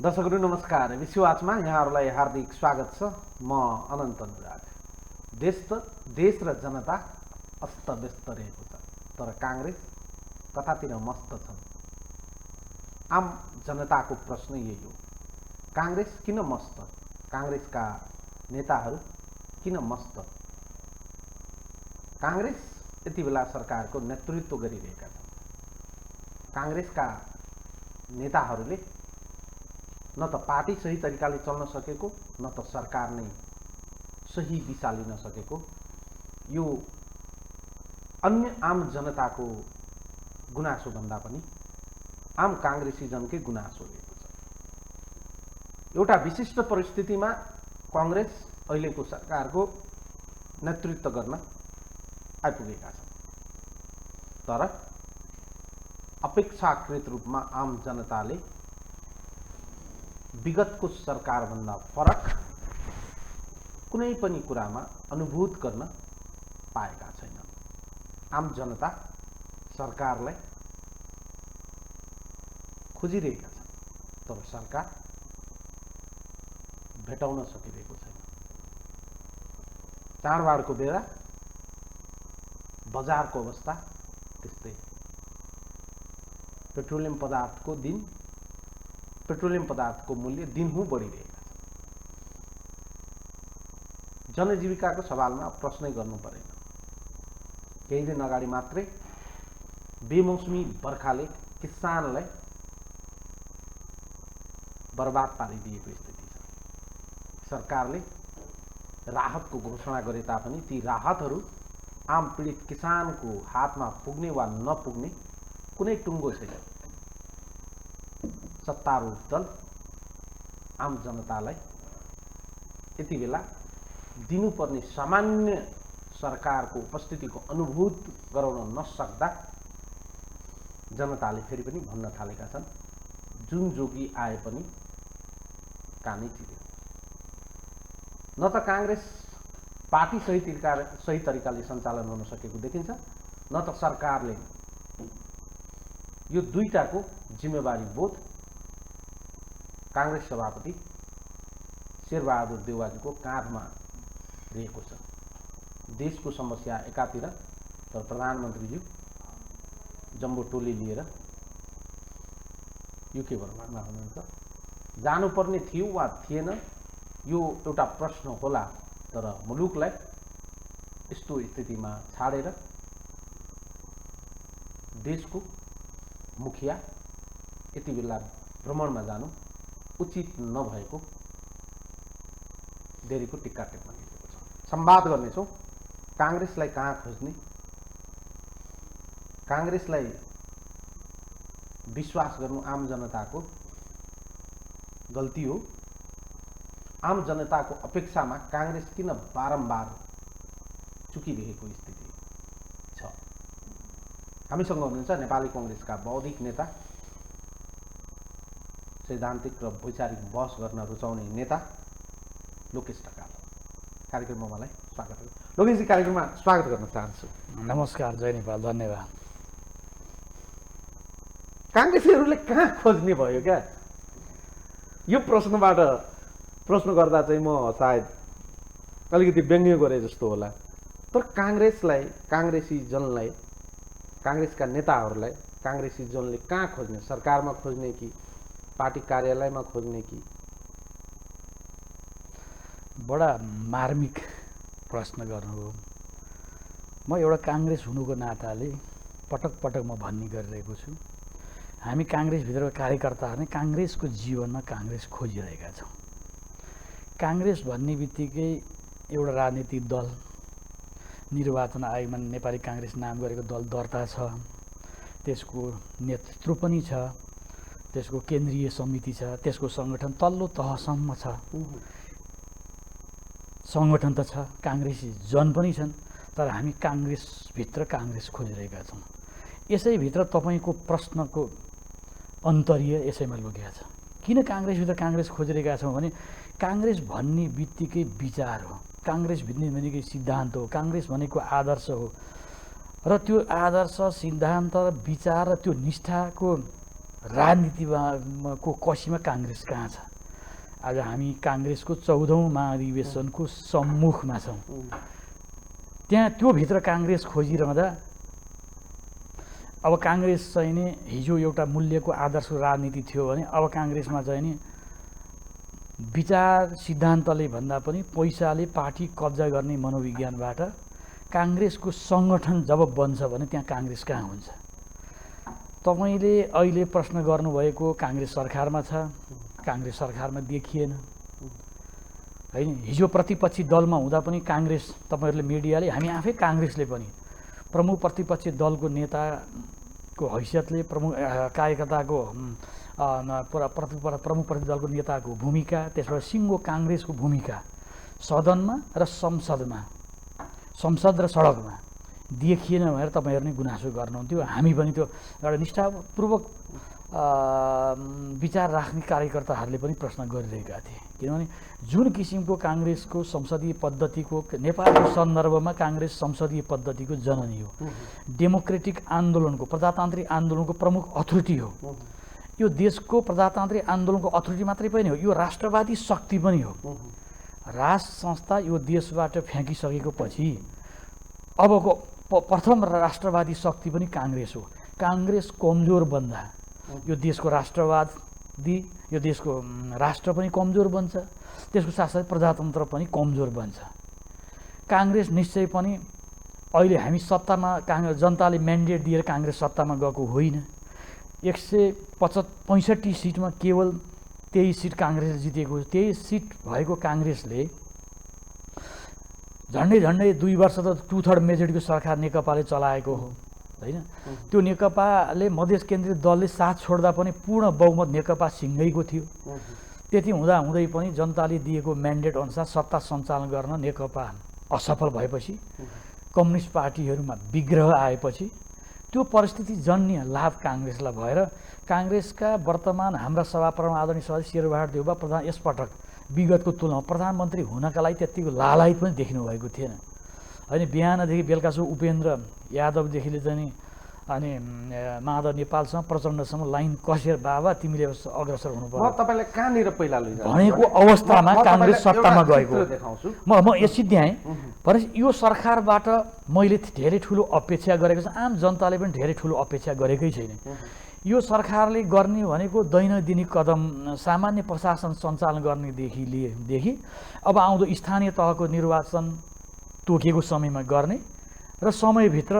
दर्शकहरू नमस्कार। विश्ववाचमा यहाँहरूलाई हार्दिक स्वागत छ। म अनन्त अनुराग। देश र जनता अस्तव्यस्त रहेको छ, तर काङ्ग्रेस कतातिर मस्त छन्। आम जनताको प्रश्न यही हो, काङ्ग्रेस किन मस्त? काङ्ग्रेसका नेताहरू किन मस्त? काङ्ग्रेस यति बेला सरकारको नेतृत्व गरिरहेका छन्। काङ्ग्रेसका नेताहरूले न त पार्टी सही तरिकाले चल्न सकेको, न त सरकार नै सही दिशा लिन सकेको, यो अन्य आम जनताको गुनासो भन्दा पनि आम काङ्ग्रेसीजनकै गुनासो रहेको छ। एउटा विशिष्ट परिस्थितिमा काङ्ग्रेस अहिलेको सरकारको नेतृत्व गर्न आइपुगेका छन्, तर अपेक्षाकृत रूपमा आम जनताले विगतको सरकारभन्दा फरक कुनै पनि कुरामा अनुभूत गर्न पाएका छैनन्। आम जनता सरकारलाई खोजिरहेका छन्, तर सरकार भेटाउन सकिरहेको छैन। चाडबाडको बेला बजारको अवस्था त्यस्तै। पेट्रोलियम पदार्थको मूल्य दिनहुँ बढिरहेका छन्। जनजीविकाको सवालमा प्रश्नै गर्नु परेन। केही दिन अगाडि मात्रै बेमौसमी बर्खाले किसानलाई बर्बाद पारिदिएको स्थिति छ। सरकारले राहतको घोषणा गरे तापनि ती राहतहरू आम पीडित किसानको हातमा पुग्ने वा नपुग्ने कुनै टुङ्गो छैन। सत्तारूढ दल आम जनतालाई यति बेला दिनुपर्ने सामान्य सरकारको उपस्थितिको अनुभूत गराउन नसक्दा जनताले फेरि पनि भन्न थालेका छन्, जुन जोगी आए पनि कानै चिर्यो। न त काङ्ग्रेस पार्टी सही तरिकाले सञ्चालन हुन सकेको देखिन्छ, न त सरकारले यो दुईटाको जिम्मेवारी बोध काङ्ग्रेस सभापति शेरबहादुर देउवाजीको काँधमा रहेको छ। देशको समस्या एकातिर, तर प्रधानमन्त्रीज्यू जम्बो टोली लिएर युके भ्रमणमा हुनुहुन्छ। जानुपर्ने थियो वा थिएन यो एउटा प्रश्न होला, तर मुलुकलाई यस्तो स्थितिमा छाडेर देशको मुखिया यति बेला भ्रमणमा जानु उचित नभएको देरीको टिक्का टेक्न मिलेको छ। संवाद गर्नेछौँ, काङ्ग्रेसलाई कहाँ खोज्ने? काङ्ग्रेसलाई विश्वास गर्नु आम जनताको गल्ती हो। आम जनताको अपेक्षामा काङ्ग्रेस किन बारम्बार चुकिरहेको स्थिति छ? हामीसँग हुनुहुन्छ नेपाली काङ्ग्रेसका बौद्धिक नेता, सैद्धान्तिक र वैचारिक बहस गर्न रुचाउने नेता लोकेश ढकाल। कार्यक्रममा मलाई स्वागत गर्छु। लोकेशजी, कार्यक्रममा स्वागत गर्न चाहन्छु। नमस्कार, जय नेपाल, धन्यवाद। काङ्ग्रेसीहरूले कहाँ खोज्ने भयो क्या? यो प्रश्न गर्दा चाहिँ म सायद अलिकति व्यङ्ग्य गरे जस्तो होला, तर काङ्ग्रेसलाई, काङ्ग्रेसीजनलाई, काङ्ग्रेसका नेताहरूलाई काङ्ग्रेसीजनले कहाँ खोज्ने? सरकारमा खोज्ने कि पार्टी कार्यालयमा खोज्ने कि? बडा मार्मिक प्रश्न गर्नु हो। म एउटा काङ्ग्रेस हुनुको नाताले पटक पटक म भन्ने गरिरहेको छु, हामी काङ्ग्रेसभित्रको कार्यकर्ताहरू नै काङ्ग्रेसको जीवनमा काङ्ग्रेस खोजिरहेका छौँ। काङ्ग्रेस भन्ने बित्तिकै एउटा राजनीतिक दल, निर्वाचन आयोगमा नेपाली काङ्ग्रेस नाम गरेको दल दर्ता छ, त्यसको नेतृत्व पनि छ, त्यसको केन्द्रीय समिति छ, त्यसको सङ्गठन तल्लो तहसम्म छ। सङ्गठन त छ, काङ्ग्रेसी जन पनि छन्, तर हामी काङ्ग्रेसभित्र काङ्ग्रेस खोजिरहेका छौँ। यसैभित्र तपाईँको प्रश्नको अन्तर्य यसैमा लुकेको छ। किन काङ्ग्रेसभित्र काङ्ग्रेस खोजिरहेका छौँ भने काङ्ग्रेस भन्ने बित्तिकै विचार हो, काङ्ग्रेस भन्ने भनेको सिद्धान्त हो, काङ्ग्रेस भनेको आदर्श हो, र त्यो आदर्श, सिद्धान्त, विचार र त्यो निष्ठाको राजनीतिमा को कसीमा काङ्ग्रेस कहाँ छ? आज हामी काङ्ग्रेसको 14औं महाधिवेशनको सम्मुखमा छौँ। त्यहाँ त्यो भित्र काङ्ग्रेस खोजिरहँदा अब काङ्ग्रेस चाहिँ नि हिजो एउटा मूल्यको आदर्श राजनीति थियो भने अब काङ्ग्रेसमा चाहिँ नि विचार सिद्धान्तले भन्दा पनि पैसाले पार्टी कब्जा गर्ने मनोविज्ञानबाट काङ्ग्रेसको सङ्गठन जब बन्छ भने त्यहाँ काङ्ग्रेस कहाँ हुन्छ? तपाईँले अहिले प्रश्न गर्नुभएको काङ्ग्रेस सरकारमा छ, काङ्ग्रेस सरकारमा देखिएन होइन। हिजो प्रतिपक्षी दलमा हुँदा पनि काङ्ग्रेस, तपाईँहरूले मिडियाले, हामी आफै काङ्ग्रेसले पनि प्रमुख प्रतिपक्षी दलको नेताको हैसियतले, प्रमुख कार्यकर्ताको प्रमुख प्रतिपक्षी दलको नेताको भूमिका, त्यसबाट सिङ्गो काङ्ग्रेसको भूमिका सदनमा र संसदमा, संसद र सडकमा देखिएन भनेर तपाईँहरू नै गुनासो गर्नुहुन्थ्यो। हामी पनि त्यो एउटा निष्ठापूर्वक विचार राख्ने कार्यकर्ताहरूले पनि प्रश्न गरिरहेका थिए। किनभने जुन किसिमको काङ्ग्रेसको संसदीय पद्धतिको, नेपालको सन्दर्भमा काङ्ग्रेस संसदीय पद्धतिको जननी हो, डेमोक्रेटिक आन्दोलनको, प्रजातान्त्रिक आन्दोलनको प्रमुख अथोरिटी हो। यो देशको प्रजातान्त्रिक आन्दोलनको अथोरिटी मात्रै पनि हो, यो राष्ट्रवादी शक्ति पनि हो। राष्ट्र संस्था यो देशबाट फ्याँकिसकेको पछि अबको प्रथम राष्ट्रवादी शक्ति पनि काङ्ग्रेस हो। काङ्ग्रेस कमजोर बन्दा यो देशको राष्ट्रवादी, यो देशको राष्ट्र पनि कमजोर बन्छ, त्यसको साथसाथै प्रजातन्त्र पनि कमजोर बन्छ। काङ्ग्रेस निश्चय पनि अहिले हामी सत्तामा, जनताले म्यान्डेट दिएर काङ्ग्रेस सत्तामा गएको होइन। 165 सिटमा केवल 23 सिट काङ्ग्रेसले जितेको। 23 सिट भएको काङ्ग्रेसले झन्डै 2 वर्ष त 2/3 मेजोरिटीको सरकार नेकपाले चलाएको हो होइन। त्यो नेकपाले मधेस केन्द्रित दलले साथ छोड्दा पनि पूर्ण बहुमत नेकपा सिँगैको थियो। त्यति हुँदै पनि जनताले दिएको म्यान्डेट अनुसार सत्ता सञ्चालन गर्न नेकपा असफल भएपछि, कम्युनिस्ट पार्टीहरूमा विग्रह आएपछि त्यो परिस्थिति जन्य लाभ काङ्ग्रेसलाई भएर काङ्ग्रेसका वर्तमान हाम्रा सभाप्रमुख आदरणीय सभापति शेरबहादुर देउवा प्रधान यसपटक विगतको तुलनामा प्रधानमन्त्री हुनका लागि त्यतिको लालायत पनि देख्नु भएको थिएन होइन। बिहानदेखि बेलुकासम्म उपेन्द्र यादवदेखि चाहिँ अनि माधव नेपालसँग प्रचण्डसम्म लाइन कसेर बाबा तिमीले अग्रसर हुनु पर्यो। म तपाईँलाई कहाँनिर पहिला लैजान्छु भनेको अवस्थामा काङ्ग्रेस सत्तामा गएको देखाउँछु। म यसिद्ध्याएँ। तर यो सरकारबाट मैले धेरै ठुलो अपेक्षा गरेको छ, आम जनताले पनि धेरै ठुलो अपेक्षा गरेकै छैन। यो सरकारले गर्ने भनेको दैनन्दिन कदम, सामान्य प्रशासन सञ्चालन गर्नेदेखि अब आउँदो स्थानीय तहको निर्वाचन तोकेको समयमा गर्ने र समयभित्र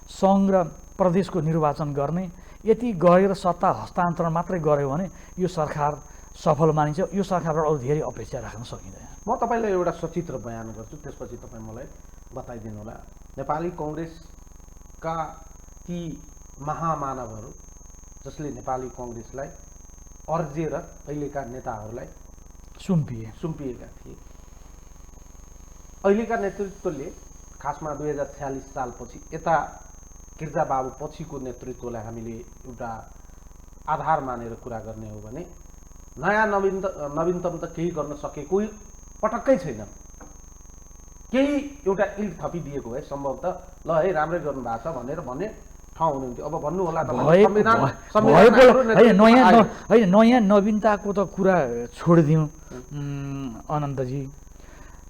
सङ्घ र प्रदेशको निर्वाचन गर्ने, यति गरेर सत्ता हस्तान्तरण मात्रै गर्यो भने यो सरकार सफल मानिन्छ। यो सरकारबाट अरू धेरै अपेक्षा राख्न सकिँदैन। म तपाईँलाई एउटा सचित्र बयान गर्छु, त्यसपछि तपाईँ मलाई बताइदिनु होला। नेपाली कङ्ग्रेसका ती महामानवहरू जसले नेपाली कङ्ग्रेसलाई अर्जेर अहिलेका नेताहरूलाई सुम्पिएका थिए, अहिलेका नेतृत्वले खासमा 2046 सालपछि यता गिर्जाबाबु पछिको नेतृत्वलाई हामीले एउटा आधार मानेर कुरा गर्ने हो भने नयाँ नवीनतम त केही गर्न सकेको पटक्कै छैन। केही एउटा इल्ट थपिदिएको भए सम्भवतः ल है राम्रै गर्नु भएको छ भनेर भन्ने ठाउँ हुनुहुन्थ्यो। अब भन्नु होला नयाँ नवीनताको त कुरा छोडिदिउँ अनन्तजी,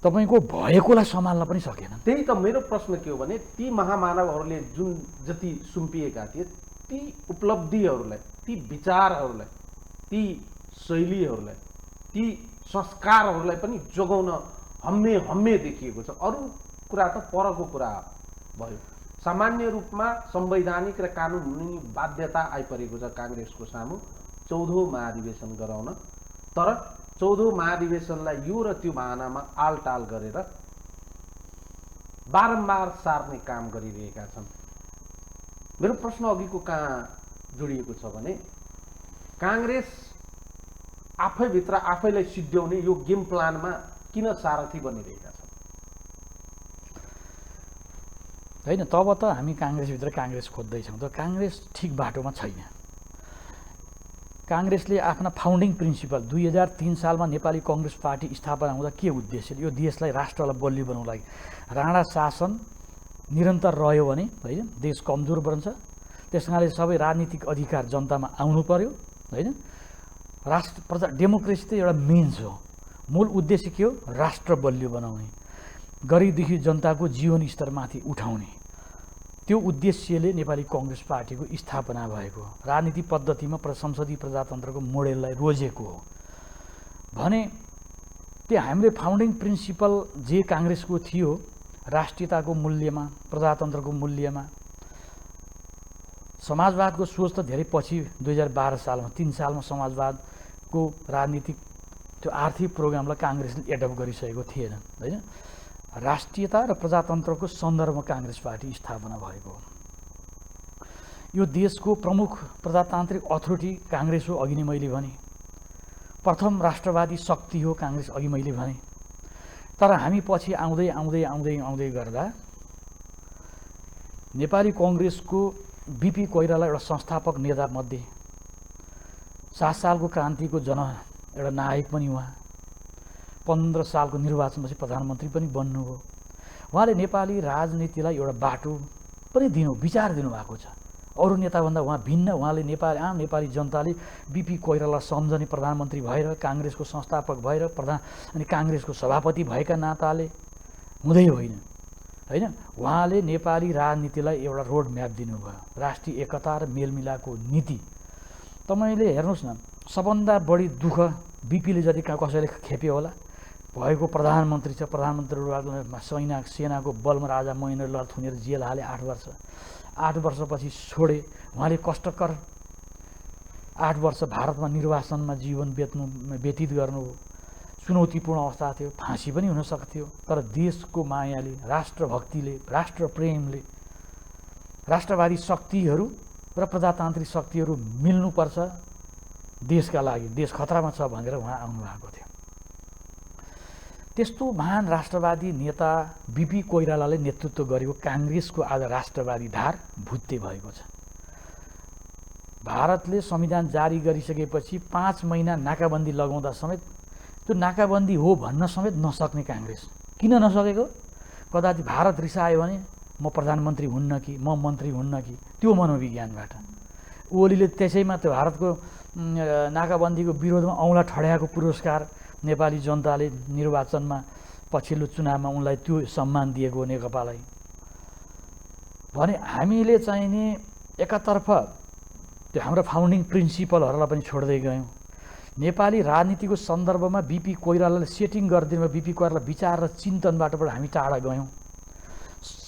तपाईँको भएकोलाई सम्हाल्न पनि सकेन। त्यही त मेरो प्रश्न के हो भने ती महामानवहरूले जुन जति सुम्पिएका थिए ती उपलब्धिहरूलाई, ती विचारहरूलाई, ती शैलीहरूलाई, ती संस्कारहरूलाई पनि जोगाउन हम्मे देखिएको छ। अरू कुरा त परको कुरा भयो। सामान्य रूपमा संवैधानिक र कानुनी बाध्यता आइपरेको छ काङ्ग्रेसको सामु 14औं महाधिवेशन गराउन। तर 14औं महाधिवेशनलाई यो र त्यो बहानामा आलटाल गरेर बारम्बार सार्ने काम गरिरहेका छन्। मेरो प्रश्न अघिको कहाँ जोडिएको छ भने काङ्ग्रेस आफैभित्र आफैलाई सिद्ध्याउने यो गेम प्लानमा किन सारथी बनिरहेका छन्? होइन, तब त हामी काङ्ग्रेसभित्र काङ्ग्रेस खोज्दैछौँ, त काङ्ग्रेस ठिक बाटोमा छैन। काङ्ग्रेसले आफ्ना फाउन्डिङ प्रिन्सिपल 2003 सालमा नेपाली कङ्ग्रेस पार्टी स्थापना हुँदा के उद्देश्य, यो देशलाई राष्ट्रलाई बलियो बनाउनु लागि राणा शासन निरन्तर रह्यो भने होइन देश कमजोर बन्छ, त्यस कारणले सबै राजनीतिक अधिकार जनतामा आउनु पर्यो होइन। प्रजा डेमोक्रेसी त एउटा मेन्स हो, मूल उद्देश्य के हो? राष्ट्र बलियो बनाउने, गरिबदेखि जनताको जीवन स्तरमाथि उठाउने, त्यो उद्देश्यले नेपाली कङ्ग्रेस पार्टीको स्थापना भएको हो। राजनीतिक पद्धतिमा संसदीय प्रजातन्त्रको मोडेललाई रोजेको हो भने त्यो हामीले फाउन्डिङ प्रिन्सिपल जे काङ्ग्रेसको थियो, राष्ट्रियताको मूल्यमा, प्रजातन्त्रको मूल्यमा, समाजवादको सोच त धेरै पछि 2012 सालमा 3 सालमा समाजवादको राजनीतिक त्यो आर्थिक प्रोग्रामलाई काङ्ग्रेसले एडप्ट गरिसकेको थिएन होइन। राष्ट्रियता र प्रजातन्त्रको सन्दर्भमा काङ्ग्रेस पार्टी स्थापना भएको हो। यो देशको प्रमुख प्रजातान्त्रिक अथोरिटी काङ्ग्रेस हो, अघि नै मैले भने। प्रथम राष्ट्रवादी शक्ति हो काङ्ग्रेस, अघि मैले भने। तर हामी पछि आउँदै आउँदै आउँदै आउँदै गर्दा नेपाली कङ्ग्रेसको बिपी कोइराला एउटा संस्थापक नेतामध्ये 7 सालको क्रान्तिको एउटा नायक पनि उहाँ, 15 सालको निर्वाचनपछि प्रधानमन्त्री पनि बन्नुभयो। उहाँले नेपाली राजनीतिलाई एउटा बाटो पनि विचार दिनुभएको छ। अरू नेताभन्दा उहाँ भिन्न। उहाँले आम नेपाली जनताले बिपी कोइराला सम्झने प्रधानमन्त्री भएर, काङ्ग्रेसको संस्थापक भएर, अनि काङ्ग्रेसको सभापति भएका नाताले हुँदै होइन होइन। उहाँले नेपाली राजनीतिलाई एउटा रोड म्याप दिनुभयो, राष्ट्रिय एकता र मेलमिलापको नीति। तपाईँले हेर्नुहोस् न, सबभन्दा बढी दुःख बिपीले जति कसैले खेप्यो होला भएको प्रधानमन्त्री छ। प्रधानमन्त्रीबाट सेनाको बलमा राजा महेन्द्रलाल थुनेर जेल हाले 8 वर्ष। 8 वर्षपछि छोडे। उहाँले कष्टकर 8 वर्ष भारतमा निर्वासनमा जीवन व्यतीत गर्नुभयो। चुनौतीपूर्ण अवस्था थियो, फाँसी पनि हुन सक्थ्यो। तर देशको मायाले, राष्ट्रभक्तिले, राष्ट्रप्रेमले, राष्ट्रवादी शक्तिहरू र प्रजातान्त्रिक शक्तिहरू मिल्नुपर्छ देशका लागि, देश खतरामा छ भनेर उहाँ आउनुभएको थियो। त्यस्तो महान राष्ट्रवादी नेता बिपी कोइरालाले नेतृत्व गरेको काङ्ग्रेसको आज राष्ट्रवादी धार भुत्ते भएको छ। भारतले संविधान जारी गरिसकेपछि 5 महिना नाकाबन्दी लगाउँदा समेत त्यो नाकाबन्दी हो भन्न समेत नसक्ने काङ्ग्रेस। किन नसकेको? कदाचित भारत रिसायो भने म प्रधानमन्त्री हुन्न कि, म मन्त्री हुन्न कि, त्यो मनोविज्ञानबाट। ओलीले त्यसैमा त्यो भारतको नाकाबन्दीको विरोधमा औँला ठड्याएको पुरस्कार नेपाली जनताले निर्वाचनमा पछिल्लो चुनावमा उनलाई त्यो सम्मान दिएको नेकपालाई। भने हामीले चाहिँ नि एकातर्फ त्यो हाम्रो फाउन्डिङ प्रिन्सिपलहरूलाई पनि छोड्दै गयौँ। नेपाली राजनीतिको सन्दर्भमा बिपी कोइरालाले सेटिङ गरिदिनु, बिपी कोइराला विचार र चिन्तनबाट हामी टाढा गयौँ।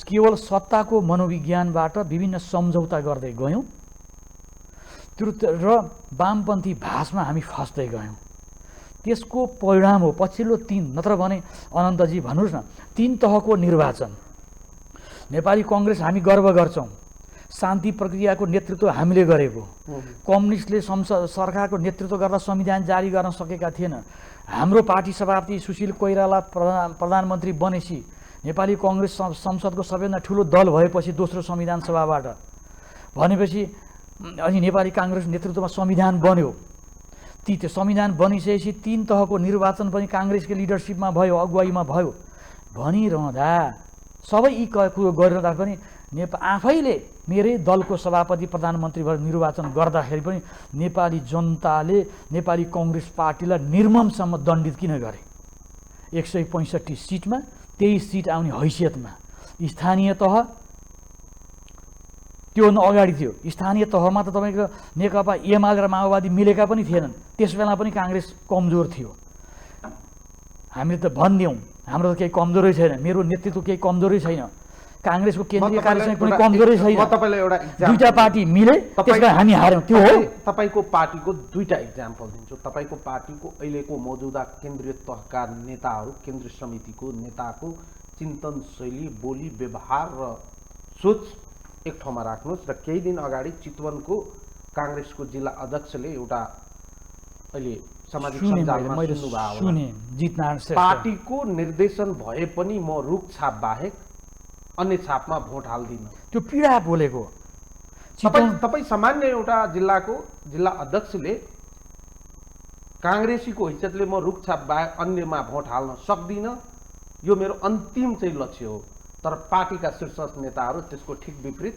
केवल सत्ताको मनोविज्ञानबाट विभिन्न सम्झौता गर्दै गयौँ र वामपन्थी भाषमा हामी फस्दै गयौँ। त्यसको परिणाम हो पछिल्लो 3, नत्र भने अनन्तजी भन्नुहोस् न, 3 तहको निर्वाचन। नेपाली कङ्ग्रेस हामी गर्व गर्छौँ, शान्ति प्रक्रियाको नेतृत्व हामीले गरेको। कम्युनिस्टले सरकारको नेतृत्व गर्दा संविधान जारी गर्न सकेका थिएन। हाम्रो पार्टी सभापति सुशील कोइराला प्रधानमन्त्री बनेपछि नेपाली कङ्ग्रेस संसदको सबैभन्दा ठुलो दल भएपछि दोस्रो संविधान सभाबाट भनेपछि अनि नेपाली काङ्ग्रेस नेतृत्वमा संविधान बन्यो। त्यो संविधान बनिसकेपछि 3 तहको निर्वाचन पनि काङ्ग्रेसको लिडरसिपमा भयो, अगुवाईमा भयो भनिरहँदा सबै यी कुरो गरिरहँदा पनि आफैले मेरै दलको सभापति प्रधानमन्त्री भएर निर्वाचन गर्दाखेरि पनि नेपाली जनताले नेपाली कङ्ग्रेस पार्टीलाई निर्ममसम्म दण्डित किन गरे? 165 सिटमा 23 सिट आउने हैसियतमा। स्थानीय तह त्योभन्दा अगाडि थियो। स्थानीय तहमा त तपाईँको नेकपा एमाले र माओवादी मिलेका पनि थिएनन्। त्यस बेला पनि काङ्ग्रेस कमजोर थियो। हामीले त भनिदियौँ हाम्रो त केही कमजोरै छैन, मेरो नेतृत्व केही कमजोरै छैन, काङ्ग्रेसको केन्द्रीय कार्यसमिति कुनै कमजोरै छैन। म तपाईँलाई एउटा दुईटा पार्टी मिले, त्यसमा हामी हार्यौँ। त्यो हो। तपाईँको पार्टीको 2टा इक्जाम्पल दिन्छु। तपाईँको पार्टीको अहिलेको मौजूदा केन्द्रीय तहका नेताहरू, केन्द्रीय समितिको नेताको चिन्तन शैली, बोली, व्यवहार र सोच एक ठाउँमा राख्नुहोस्। र केही दिन अगाडि चितवनको काङ्ग्रेसको जिल्ला अध्यक्षले एउटा अहिले सामाजिक सञ्जालमा सुन्नुभयो होला, पार्टीको निर्देशन भए पनि म रुखछाप बाहेक अन्य छापमा भोट हाल्दिनँ। त्यो पीडा बोलेको। तपाईँ सामान्य एउटा जिल्ला अध्यक्षले काङ्ग्रेसीको हैसियतले म रुखछाप बाहेक अन्यमा भोट हाल्न सक्दिनँ, यो मेरो अन्तिम चाहिँ लक्ष्य हो। तर पार्टीका शीर्ष नेताहरू त्यसको ठिक विपरीत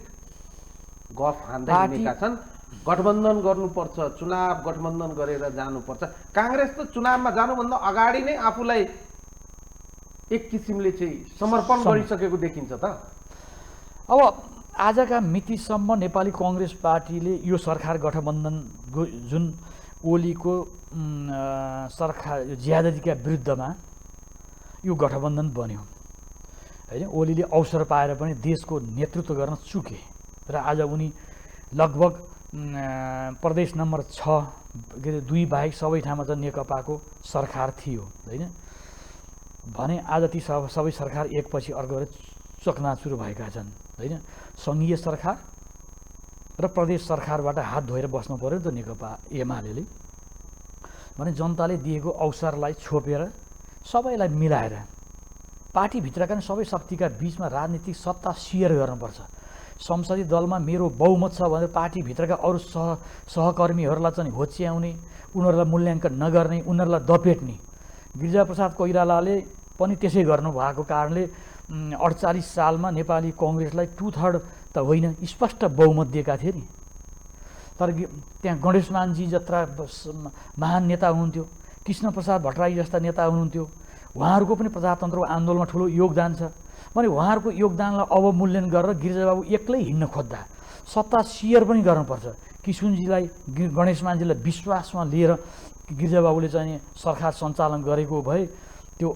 गफ हान्दै हिँडेका छन्। गठबन्धन गर्नुपर्छ, चुनाव गठबन्धन गरेर जानुपर्छ। काङ्ग्रेस त चुनावमा जानुभन्दा अगाडि नै आफूलाई एक किसिमले चाहिँ समर्पण गरिसकेको देखिन्छ त। अब आजका मितिसम्म नेपाली कङ्ग्रेस पार्टीले यो सरकार गठबन्धन जुन ओलीको सरकार ज्यादतीका विरुद्धमा यो गठबन्धन बन्यो होइन, ओलीले अवसर पाएर पनि देशको नेतृत्व गर्न चुके र आज उनी लगभग प्रदेश नम्बर 6 के अरे 2 बाहेक सबै ठाउँमा चाहिँ नेकपाको सरकार थियो होइन भने आज ती सबै सरकार एकपछि अर्को चकनाचुर भएका छन् होइन। सङ्घीय सरकार र प्रदेश सरकारबाट हात धोएर बस्नु पर्यो नि त नेकपा एमाले भने जनताले दिएको अवसरलाई छोपेर सबैलाई मिलाएर पार्टीभित्रका सबै शक्तिका बिचमा राजनीतिक सत्ता सेयर गर्नुपर्छ। संसदीय दलमा मेरो बहुमत छ भनेर पार्टीभित्रका अरू सहकर्मीहरूलाई चाहिँ होच्याउने, उनीहरूलाई मूल्याङ्कन नगर्ने, उनीहरूलाई दपेट्ने। गिरिजाप्रसाद कोइरालाले पनि त्यसै गर्नुभएको कारणले 48 सालमा नेपाली कङ्ग्रेसलाई 2/3 त होइन स्पष्ट बहुमत दिएका थिए नि। तर त्यहाँ गणेशमानजी जत्रा महान नेता हुनुहुन्थ्यो, कृष्णप्रसाद भट्टराई जस्ता नेता हुनुहुन्थ्यो, उहाँहरूको पनि प्रजातन्त्रको आन्दोलनमा ठुलो योगदान छ भने उहाँहरूको योगदानलाई अवमूल्यन गरेर गिरिजाबाबु एक्लै हिँड्न खोज्दा सत्ता सेयर पनि गर्नुपर्छ। किशुनजीलाई गणेशमानजीलाई विश्वासमा लिएर गिरिजाबाबुले चाहिँ सरकार सञ्चालन गरेको भए त्यो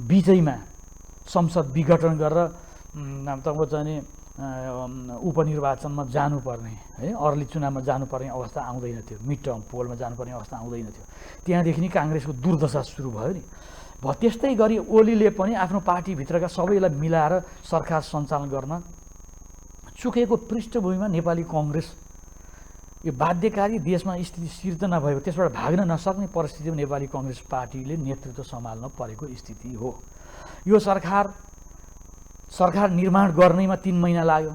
बिचैमा संसद विघटन गरेर तपाईँको चाहिँ उपनिर्वाचनमा जानुपर्ने है, अर्ली चुनावमा जानुपर्ने अवस्था आउँदैन थियो, मिड टर्म पोलमा जानुपर्ने अवस्था आउँदैन थियो। त्यहाँदेखि नै काङ्ग्रेसको दुर्दशा सुरु भयो नि। त्यस्तै गरी ओलीले पनि आफ्नो पार्टीभित्रका सबैलाई मिलाएर सरकार सञ्चालन गर्न चुकेको पृष्ठभूमिमा नेपाली कङ्ग्रेस यो बाध्यकारी देशमा स्थिति सिर्जना भयो, त्यसबाट भाग्न नसक्ने परिस्थितिमा नेपाली कङ्ग्रेस पार्टीले नेतृत्व सम्हाल्न परेको स्थिति हो। यो सरकार निर्माण गर्नैमा 3 महिना लाग्यो,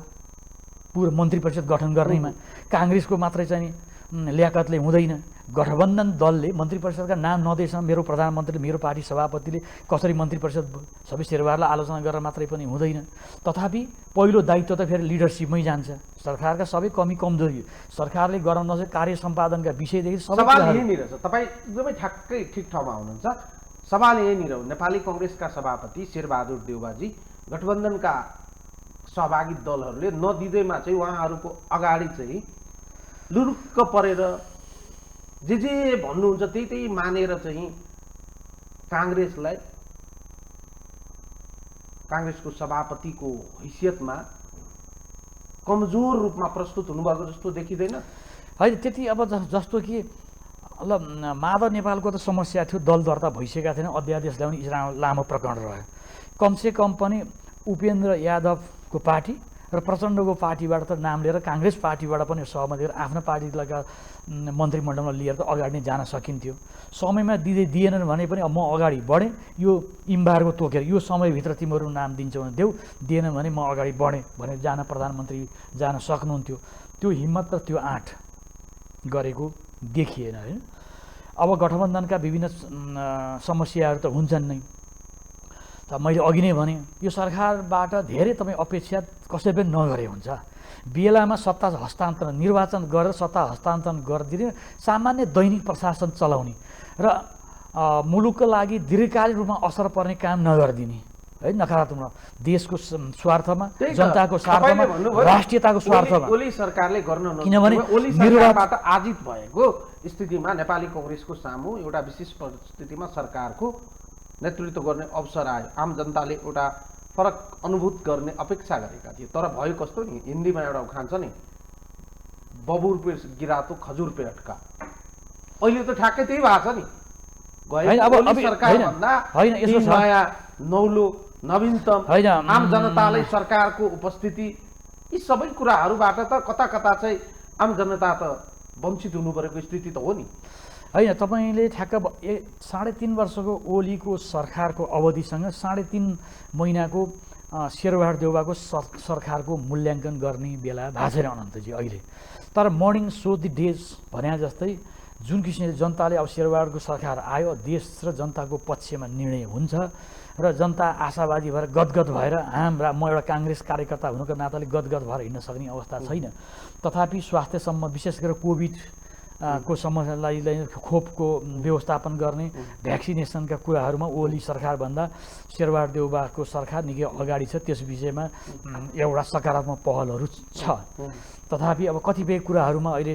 पुरो मन्त्री परिषद गठन गर्नैमा। काङ्ग्रेसको मात्रै चाहिँ ल्याकतले हुँदैन, गठबन्धन दलले मन्त्री परिषदका नाम नदिएसम्म मेरो प्रधानमन्त्रीले, मेरो पार्टी सभापतिले कसरी मन्त्री परिषद सबै शेरबहारलाई आलोचना गरेर मात्रै पनि हुँदैन। तथापि पहिलो दायित्व त फेरि लिडरसिपमै जान्छ। सरकारका सबै कमी कमजोरी, सरकारले गर्न नसकेको कार्य सम्पादनका विषयदेखि सबै सवाल यहीँनिर छ। तपाईँ एकदमै ठ्याक्कै ठिक ठाउँमा हुनुहुन्छ। सवाल यहीँनिर हो। नेपाली कङ्ग्रेसका सभापति शेरबहादुर देउवाजी गठबन्धनका सहभागी दलहरूले नदिँदैमा चाहिँ उहाँहरूको अगाडि चाहिँ लुरुक्क परेर जे भन्नुहुन्छ त्यही मानेर चाहिँ काङ्ग्रेसको सभापतिको हैसियतमा कमजोर रूपमा प्रस्तुत हुनुभएको जस्तो देखिँदैन होइन। त्यति अब जस्तो कि ल माधव नेपालको त समस्या थियो, दल दर्ता भइसकेका थिएन, अध्यादेश ल्याउने लामो प्रकरण रह्यो। कमसेकम पनि उपेन्द्र यादवको पार्टी र प्रचण्डको पार्टीबाट त नाम लिएर काङ्ग्रेस पार्टीबाट पनि सहमति गरेर आफ्नो पार्टीलाई मन्त्रीमण्डलमा लिएर त अगाडि नै जान सकिन्थ्यो। समयमा दिएनन् भने पनि अब म अगाडि बढेँ, यो इम्बारको तोकेर यो समयभित्र तिमीहरू नाम दिन्छौ भने देऊ, दिएनन् भने म अगाडि बढेँ भनेर प्रधानमन्त्री जान सक्नुहुन्थ्यो। त्यो हिम्मत र त्यो आँट गरेको देखिएन होइन। अब गठबन्धनका विभिन्न समस्याहरू त हुन्छन् नै। त मैले अघि नै भने यो सरकारबाट धेरै तपाईँ अपेक्षा कसै पनि नगरे हुन्छ। बेलामा सत्ता हस्तान्तरण, निर्वाचन गरेर सत्ता हस्तान्तरण गरिदिने, सामान्य दैनिक प्रशासन चलाउने र मुलुकको लागि दीर्घकालीन रूपमा असर पर्ने काम नगरिदिने है, नकारात्मक देशको स्वार्थमा, जनताको स्वार्थमा, राष्ट्रियताको स्वार्थमा ओली सरकारले गर्न किनभने ओली सरकारबाट आजित भएको स्थितिमा नेपाली कङ्ग्रेसको सामु एउटा विशेष परिस्थितिमा सरकारको नेतृत्व गर्ने अवसर आयो। आम जनताले एउटा फरक अनुभूत गर्ने अपेक्षा गरेका थिए। तर भयो कस्तो नि, हिन्दीमा एउटा उखान छ नि, बबुर पे गिरा तो खजुर पे अटका। अहिले त ठ्याक्कै त्यही भएको छ नि। नयाँ नौलो नवीनतम आम जनतालाई सरकारको उपस्थिति, यी सबै कुराहरूबाट त कता कता चाहिँ आम जनता त वञ्चित हुनु परेको स्थिति त हो नि। होइन, तपाईँले ठ्याक्क 3.5 वर्षको ओलीको सरकारको अवधिसँग 3.5 महिनाको शेरबहादुर देउवाको सरकारको मूल्याङ्कन गर्ने बेला भएको छैन अनन्तजी अहिले। तर मर्निङ सो दि डेज भने जस्तै जुन किसिमले जनताले अब शेरबहादुरको सरकार आयो, देश र जनताको पक्षमा निर्णय हुन्छ र जनता आशावादी भएर गदगद भएर म एउटा काङ्ग्रेस कार्यकर्ता हुनुको नाताले गदगद भएर हिँड्न सक्ने अवस्था छैन। तथापि स्वास्थ्यसम्म विशेष गरेर कोभिड को समस्यालाई खोपको व्यवस्थापन गर्ने भ्याक्सिनेसनका कुराहरूमा ओली सरकारभन्दा शेरबहादुर देउवाको सरकार निकै अगाडि छ। त्यस विषयमा एउटा सकारात्मक पहलहरू छ। तथापि अब कतिपय कुराहरूमा अहिले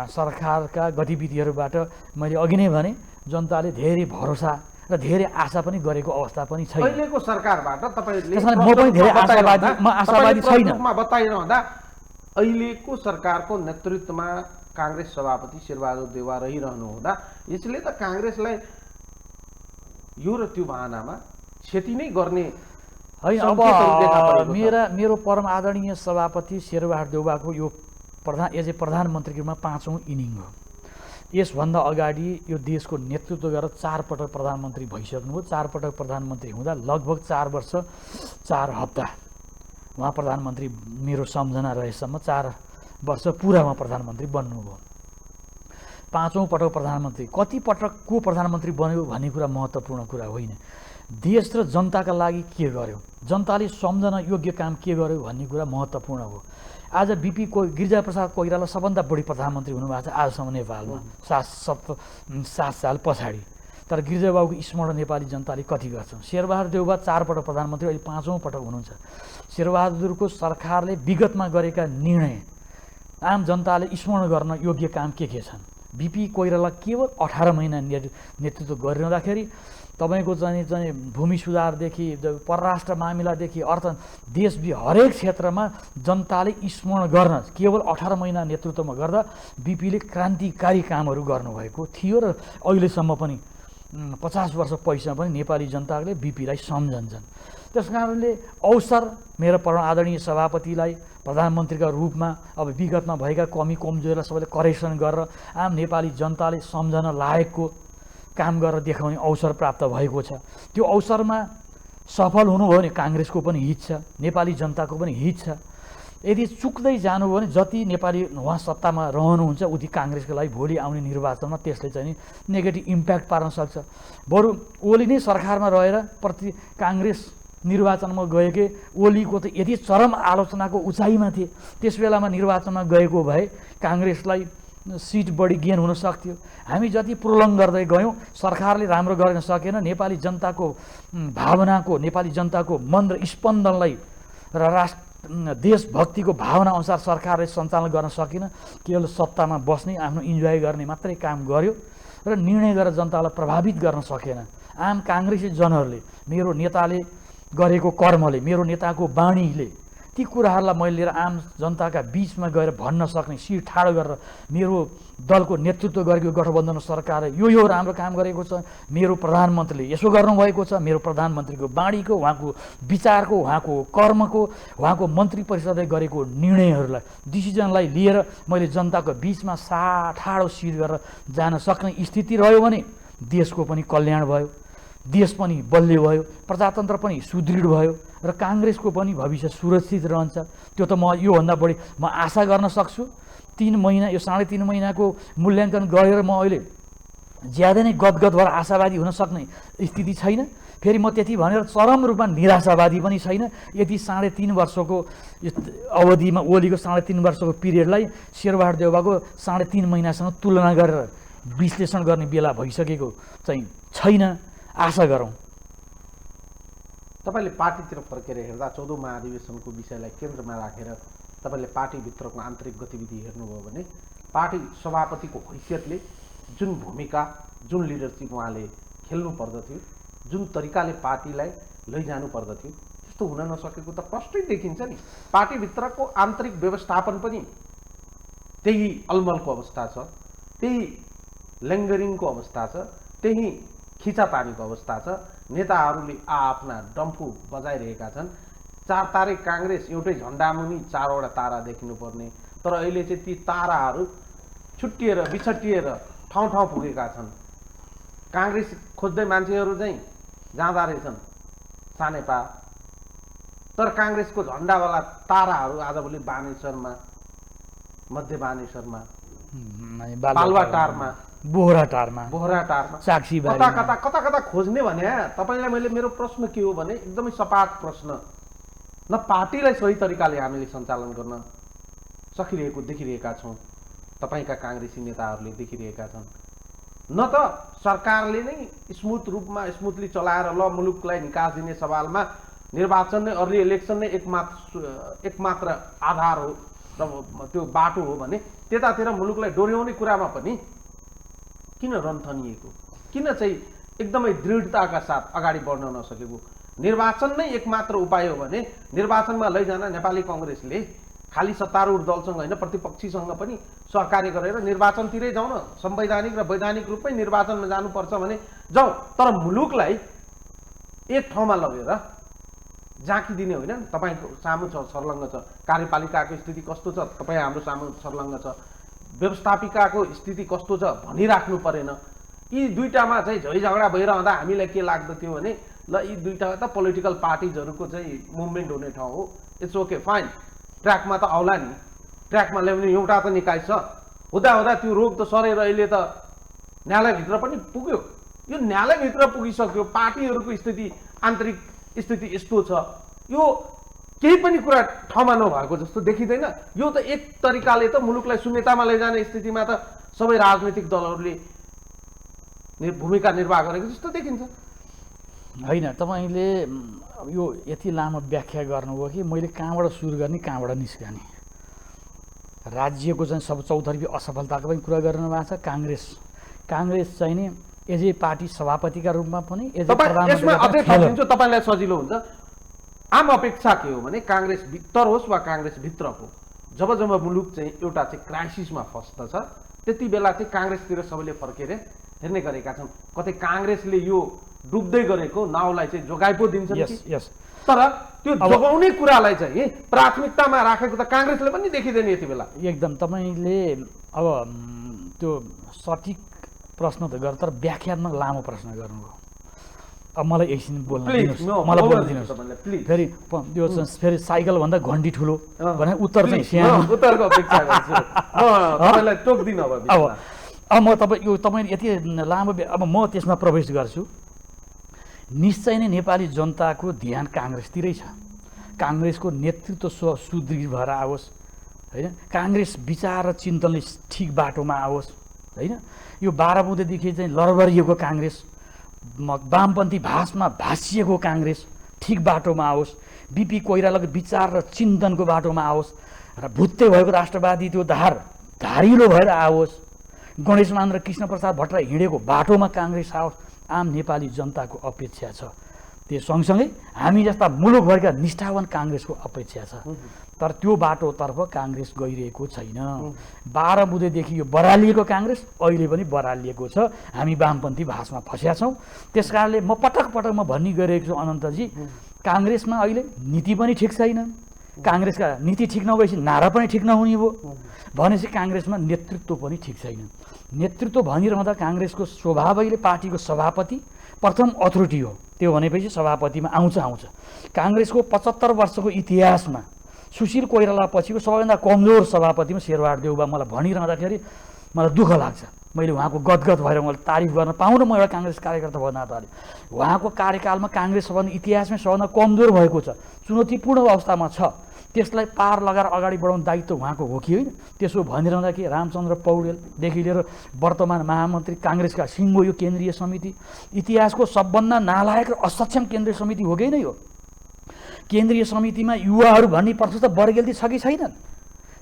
सरकारका गतिविधिहरूबाट मैले अघि नै भने जनताले धेरै भरोसा र धेरै आशा पनि गरेको अवस्था पनि छैन। अहिलेको सरकारबाट तपाईँले म पनि धेरै आशावादी छैन। बताइरहँदा अहिलेको सरकारको नेतृत्वमा काङ्ग्रेस सभापति शेरबहादुर देउवा रहिरहनु हुँदा यसले त काङ्ग्रेसलाई यो र त्यो बहानामा क्षति नै गर्ने होइन। अब मेरो परम आदरणीय सभापति शेरबहादुर देउवाको यो एज ए प्रधानमन्त्रीको रूपमा 5औं इनिङ हो। यसभन्दा अगाडि यो देशको नेतृत्व गरेर 4 पटक प्रधानमन्त्री भइसक्नुभयो। 4 पटक प्रधानमन्त्री हुँदा लगभग 4 वर्ष 4 हप्ता उहाँ प्रधानमन्त्री मेरो सम्झना रहेसम्म 4 वर्ष पुरा उहाँ प्रधानमन्त्री बन्नुभयो। 5औं पटक प्रधानमन्त्री कति पटक को प्रधानमन्त्री बन्यो भन्ने कुरा महत्त्वपूर्ण कुरा होइन। देश र जनताका लागि के गर्यो, जनताले सम्झन योग्य काम के गर्यो भन्ने कुरा महत्त्वपूर्ण हो। आज बिपी गिरिजाप्रसाद कोइराला सबभन्दा बढी प्रधानमन्त्री हुनुभएको छ आजसम्म नेपालमा 7 साल पछाडि। तर गिरिजाबाबुको स्मरण नेपाली जनताले कति गर्छ। शेरबहादुर देउवा 4 पटक प्रधानमन्त्री, अहिले 5औं पटक हुनुहुन्छ। शेरबहादुरको सरकारले विगतमा गरेका निर्णय आम जनताले स्मरण गर्न योग्य काम के छन्। बिपी कोइराला केवल 18 महिना नेतृत्व गरिरहँदाखेरि तपाईँको चाहिँ भूमि सुधारदेखि परराष्ट्र मामिलादेखि देश हरेक क्षेत्रमा जनताले स्मरण गर्न केवल 18 महिना नेतृत्वमा गर्दा बिपीले क्रान्तिकारी कामहरू गर्नुभएको थियो र अहिलेसम्म पनि 50 वर्ष पछि पनि नेपाली जनताले बिपीलाई सम्झन्छन्। त्यस कारणले अवसर मेरो परम आदरणीय सभापतिलाई प्रधानमन्त्रीका रूपमा अब विगतमा भएका कमी कमजोरीलाई सबैले करेक्सन गरेर आम नेपाली जनताले सम्झन लायकको काम गरेर देखाउने अवसर प्राप्त भएको छ। त्यो अवसरमा सफल हुनुभयो भने काङ्ग्रेसको पनि हित छ, नेपाली जनताको पनि हित छ। यदि चुक्दै जानुभयो भने जति नेपाली उहाँ सत्तामा रहनुहुन्छ उति काङ्ग्रेसको लागि भोलि आउने निर्वाचनमा त्यसले चाहिँ नेगेटिभ इम्प्याक्ट पार्न सक्छ। बरु ओली नै सरकारमा रहेर काङ्ग्रेस निर्वाचनमा गएकै ओलीको त यति चरम आलोचनाको उचाइमा थिए, त्यस बेलामा निर्वाचनमा गएको भए काङ्ग्रेसलाई सिट बढी गेन हुन सक्थ्यो। हामी जति प्रोलङ गर्दै गयौँ सरकारले राम्रो गर्न सकेन। नेपाली जनताको भावनाको, नेपाली जनताको मन र स्पन्दनलाई र देशभक्तिको भावना अनुसार सरकारले सञ्चालन गर्न सकेन। केवल सत्तामा बस्ने, आफ्नो इन्जोय गर्ने मात्रै काम गर्यो र निर्णय गरेर जनतालाई प्रभावित गर्न सकेन। आम काङ्ग्रेसी जनहरूले मेरो नेताले गरेको कर्मले, मेरो नेताको बाणीले ती कुराहरूलाई मैले लिएर आम जनताका बीचमा गएर भन्न सक्ने, शिर ठाडो गरेर मेरो दलको नेतृत्व गरेको गठबन्धन सरकारले यो राम्रो काम गरेको छ, मेरो प्रधानमन्त्रीले यसो गर्नुभएको छ, मेरो प्रधानमन्त्रीको बाणीको, उहाँको विचारको, उहाँको कर्मको, उहाँको मन्त्री परिषदले गरेको निर्णयहरूलाई, डिसिजनलाई लिएर मैले जनताको बीचमा ठाडो शिर गरेर जान सक्ने स्थिति रह्यो भने देशको पनि कल्याण भयो, देश पनि बलियो भयो, प्रजातन्त्र पनि सुदृढ भयो र काङ्ग्रेसको पनि भविष्य सुरक्षित रहन्छ। त्यो त म योभन्दा बढी आशा गर्न सक्छु। 3 महिना, यो 3.5 महिनाको मूल्याङ्कन गरेर म अहिले ज्यादै नै गदगद भएर आशावादी हुन सक्ने स्थिति छैन। फेरि म त्यति भनेर चरम रूपमा निराशावादी पनि छैन। यदि 3.5 वर्षको अवधिमा ओलीको 3.5 वर्षको पिरियडलाई शेरबहादुर देउवाको 3.5 महिनासँग तुलना गरेर विश्लेषण गर्ने बेला भइसकेको चाहिँ छैन। आशा गरौँ। तपाईँले पार्टीतिर फर्केर हेर्दा 14औं महाधिवेशनको विषयलाई केन्द्रमा राखेर तपाईँले पार्टीभित्रको आन्तरिक गतिविधि हेर्नुभयो भने पार्टी सभापतिको हैसियतले जुन भूमिका, जुन लिडरसिप उहाँले खेल्नु पर्दथ्यो, जुन तरिकाले पार्टीलाई लैजानु पर्दथ्यो त्यस्तो हुन नसकेको त प्रष्टै देखिन्छ नि। पार्टीभित्रको आन्तरिक व्यवस्थापन पनि त्यही अलमलको अवस्था छ, त्यही लेङ्गरिङको अवस्था छ, त्यही खिचातानीको अवस्था छ। नेताहरूले आफ्ना डम्फु बजाइरहेका छन्। 4 तारे काङ्ग्रेस एउटै झन्डामुनि 4वटा तारा देखिनुपर्ने, तर अहिले चाहिँ ती ताराहरू छुट्टिएर बिछट्टिएर ठाउँ ठाउँ पुगेका छन्। काङ्ग्रेस खोज्दै मान्छेहरू चाहिँ जाँदा रहेछन् सानेपा, तर काङ्ग्रेसको झन्डावाला ताराहरू आजभोलि बानेश्वरमा, मध्य बानेश्वरमा, बालुवाटारमा, बोहराटारमा साक्षीबारीमा कता कता खोज्ने भने तपाईँलाई मैले मेरो प्रश्न के हो भने एकदमै सपाट प्रश्न, न पार्टीलाई सही तरिकाले हामीले सञ्चालन गर्न सकिरहेको देखिरहेका छौँ, तपाईँका काङ्ग्रेसी नेताहरूले देखिरहेका छन्, न त सरकारले नै स्मुथली चलाएर ल मुलुकलाई निकास दिने सवालमा निर्वाचन नै अर्ली इलेक्सन नै एकमात्र आधार हो र त्यो बाटो हो भने त्यतातिर मुलुकलाई डोर्याउने कुरामा पनि किन रन्थनिएको, किन चाहिँ एकदमै दृढताका साथ अगाडि बढ्न नसकेको? निर्वाचन नै एकमात्र उपाय हो भने निर्वाचनमा लैजान नेपाली कङ्ग्रेसले खालि सत्तारूढ दलसँग होइन प्रतिपक्षीसँग पनि सहकार्य गरेर निर्वाचनतिरै जाउँ न, संवैधानिक र वैधानिक रूपमै निर्वाचनमा जानुपर्छ भने जाउँ, तर मुलुकलाई एक ठाउँमा लगेर झाँकिदिने होइन। तपाईँको सामु छ, सर्लङ्ग छ, कार्यपालिकाको स्थिति कस्तो छ तपाईँ हाम्रो सामु सर्लङ्ग छ, व्यवस्थापिकाको स्थिति कस्तो छ भनिराख्नु परेन। यी दुईटामा चाहिँ झै झगडा भइरहँदा हामीलाई के लाग्दथ्यो भने ल यी दुईटा त पोलिटिकल पार्टिजहरूको चाहिँ मुभमेन्ट हुने ठाउँ हो, इट्स ओके फाइन, ट्र्याकमा त आउला नि, ट्र्याकमा ल्याउने एउटा त निकाय छ, हुँदा त्यो रोग त सरेर अहिले त न्यायालयभित्र पनि पुग्यो। यो न्यायालयभित्र पुगिसक्यो, पार्टीहरूको स्थिति आन्तरिक स्थिति यस्तो छ, यो केही पनि कुरा ठाउँमा नभएको जस्तो देखिँदैन। यो त एक तरिकाले त मुलुकलाई शून्यतामा लैजाने स्थितिमा त सबै राजनैतिक दलहरूले भूमिका निर्वाह गरेको जस्तो देखिन्छ। होइन, तपाईँले यो यति लामो व्याख्या गर्नुभयो कि मैले कहाँबाट सुरु गर्ने कहाँबाट निस्कने। राज्यको चाहिँ सब चौतर्फी असफलताको पनि कुरा गर्नुभएको छ। काङ्ग्रेस चाहिँ नि एज ए पार्टी सभापतिका रूपमा पनि तपाईँलाई सजिलो हुन्छ। आम अपेक्षा के हो भने काङ्ग्रेस भित्र होस् वा काङ्ग्रेस भित्रको जब मुलुक चाहिँ एउटा चाहिँ क्राइसिसमा फस्दछ त्यति बेला चाहिँ काङ्ग्रेसतिर सबैले फर्केर हेर्ने गरेका छन्। कतै काङ्ग्रेसले यो डुब्दै गरेको नाउलाई चाहिँ जोगाइ पो दिन्छ कि, तर त्यो जोगाउने कुरालाई चाहिँ प्राथमिकतामा राखेको त काङ्ग्रेसले पनि देखिँदैन यति बेला। एकदम तपाईँले अब त्यो सठिक प्रश्न त गर्नु, तर व्याख्यात्मक लामो प्रश्न गर्नुभयो। अब मलाई एकछिन बोल्न दिनुहोस् फेरि। त्यो फेरि साइकलभन्दा घन्टी ठुलो भने उत्तर चाहिँ सानो, उत्तरको अपेक्षा गर्छु तपाईँलाई टोक्दिन। अब म तपाईँले यति लामो, अब म त्यसमा प्रवेश गर्छु। निश्चय नै नेपाली जनताको ध्यान काङ्ग्रेसतिरै छ। काङ्ग्रेसको नेतृत्व सुदृढ भएर आओस् होइन, काङ्ग्रेस विचार र चिन्तनले ठिक बाटोमा आओस् होइन। यो 12 बुँदेदेखि चाहिँ लरबरिएको काङ्ग्रेस, वामपन्थी भाषमा भाँसिएको काङ्ग्रेस ठिक बाटोमा आओस्, बिपी कोइरालाको विचार र चिन्तनको बाटोमा आओस्, र भुत्ते भएको राष्ट्रवादी त्यो धारिलो भएर आओस्, गणेशमान र कृष्णप्रसाद भट्टराई हिँडेको बाटोमा काङ्ग्रेस आओस्, आम नेपाली जनताको अपेक्षा छ। त्यो सँगसँगै हामी जस्ता मुलुकभरका निष्ठावान काङ्ग्रेसको अपेक्षा छ। तर त्यो बाटोतर्फ काङ्ग्रेस गइरहेको छैन। 12 बुँदेदेखि यो बरालिएको काङ्ग्रेस अहिले पनि बरालिएको छ। हामी वामपन्थी भाषमा फँसेका छौँ। त्यस कारणले म पटक म भन्ने गरिरहेको छु अनन्तजी, काङ्ग्रेसमा अहिले नीति पनि ठिक छैन। काङ्ग्रेसका नीति ठिक नभएपछि नारा पनि ठिक नहुने भयो भनेपछि काङ्ग्रेसमा नेतृत्व पनि ठिक छैन। नेतृत्व भनिरहँदा काङ्ग्रेसको स्वभाव अहिले पार्टीको सभापति प्रथम अथोरिटी हो, त्यो भनेपछि सभापतिमा आउँछ। काङ्ग्रेसको 75 वर्षको इतिहासमा सुशील कोइराला पछिको सबैभन्दा कमजोर सभापतिमा शेरबहादुर देउबा मलाई भनिरहँदाखेरि मलाई दुःख लाग्छ। मैले उहाँको गदगद भएर मैले तारिफ गर्न पाउन म एउटा काङ्ग्रेस कार्यकर्ता भएको नाताले उहाँको कार्यकालमा काङ्ग्रेस सबभन्दा इतिहासमै सबभन्दा कमजोर भएको छ, चुनौतीपूर्ण अवस्थामा छ। त्यसलाई पार लगाएर अगाडि बढाउने दायित्व उहाँको हो कि होइन? त्यसो भनिरहँदा कि रामचन्द्र पौडेलदेखि लिएर वर्तमान महामन्त्री काङ्ग्रेसका सिङ्गो यो केन्द्रीय समिति इतिहासको सबभन्दा नालायक र असक्षम केन्द्रीय समिति हो कि नै हो? केन्द्रीय समितिमा युवाहरू भन्ने प्रशस्त बर्गेल्ती छ कि छैनन्?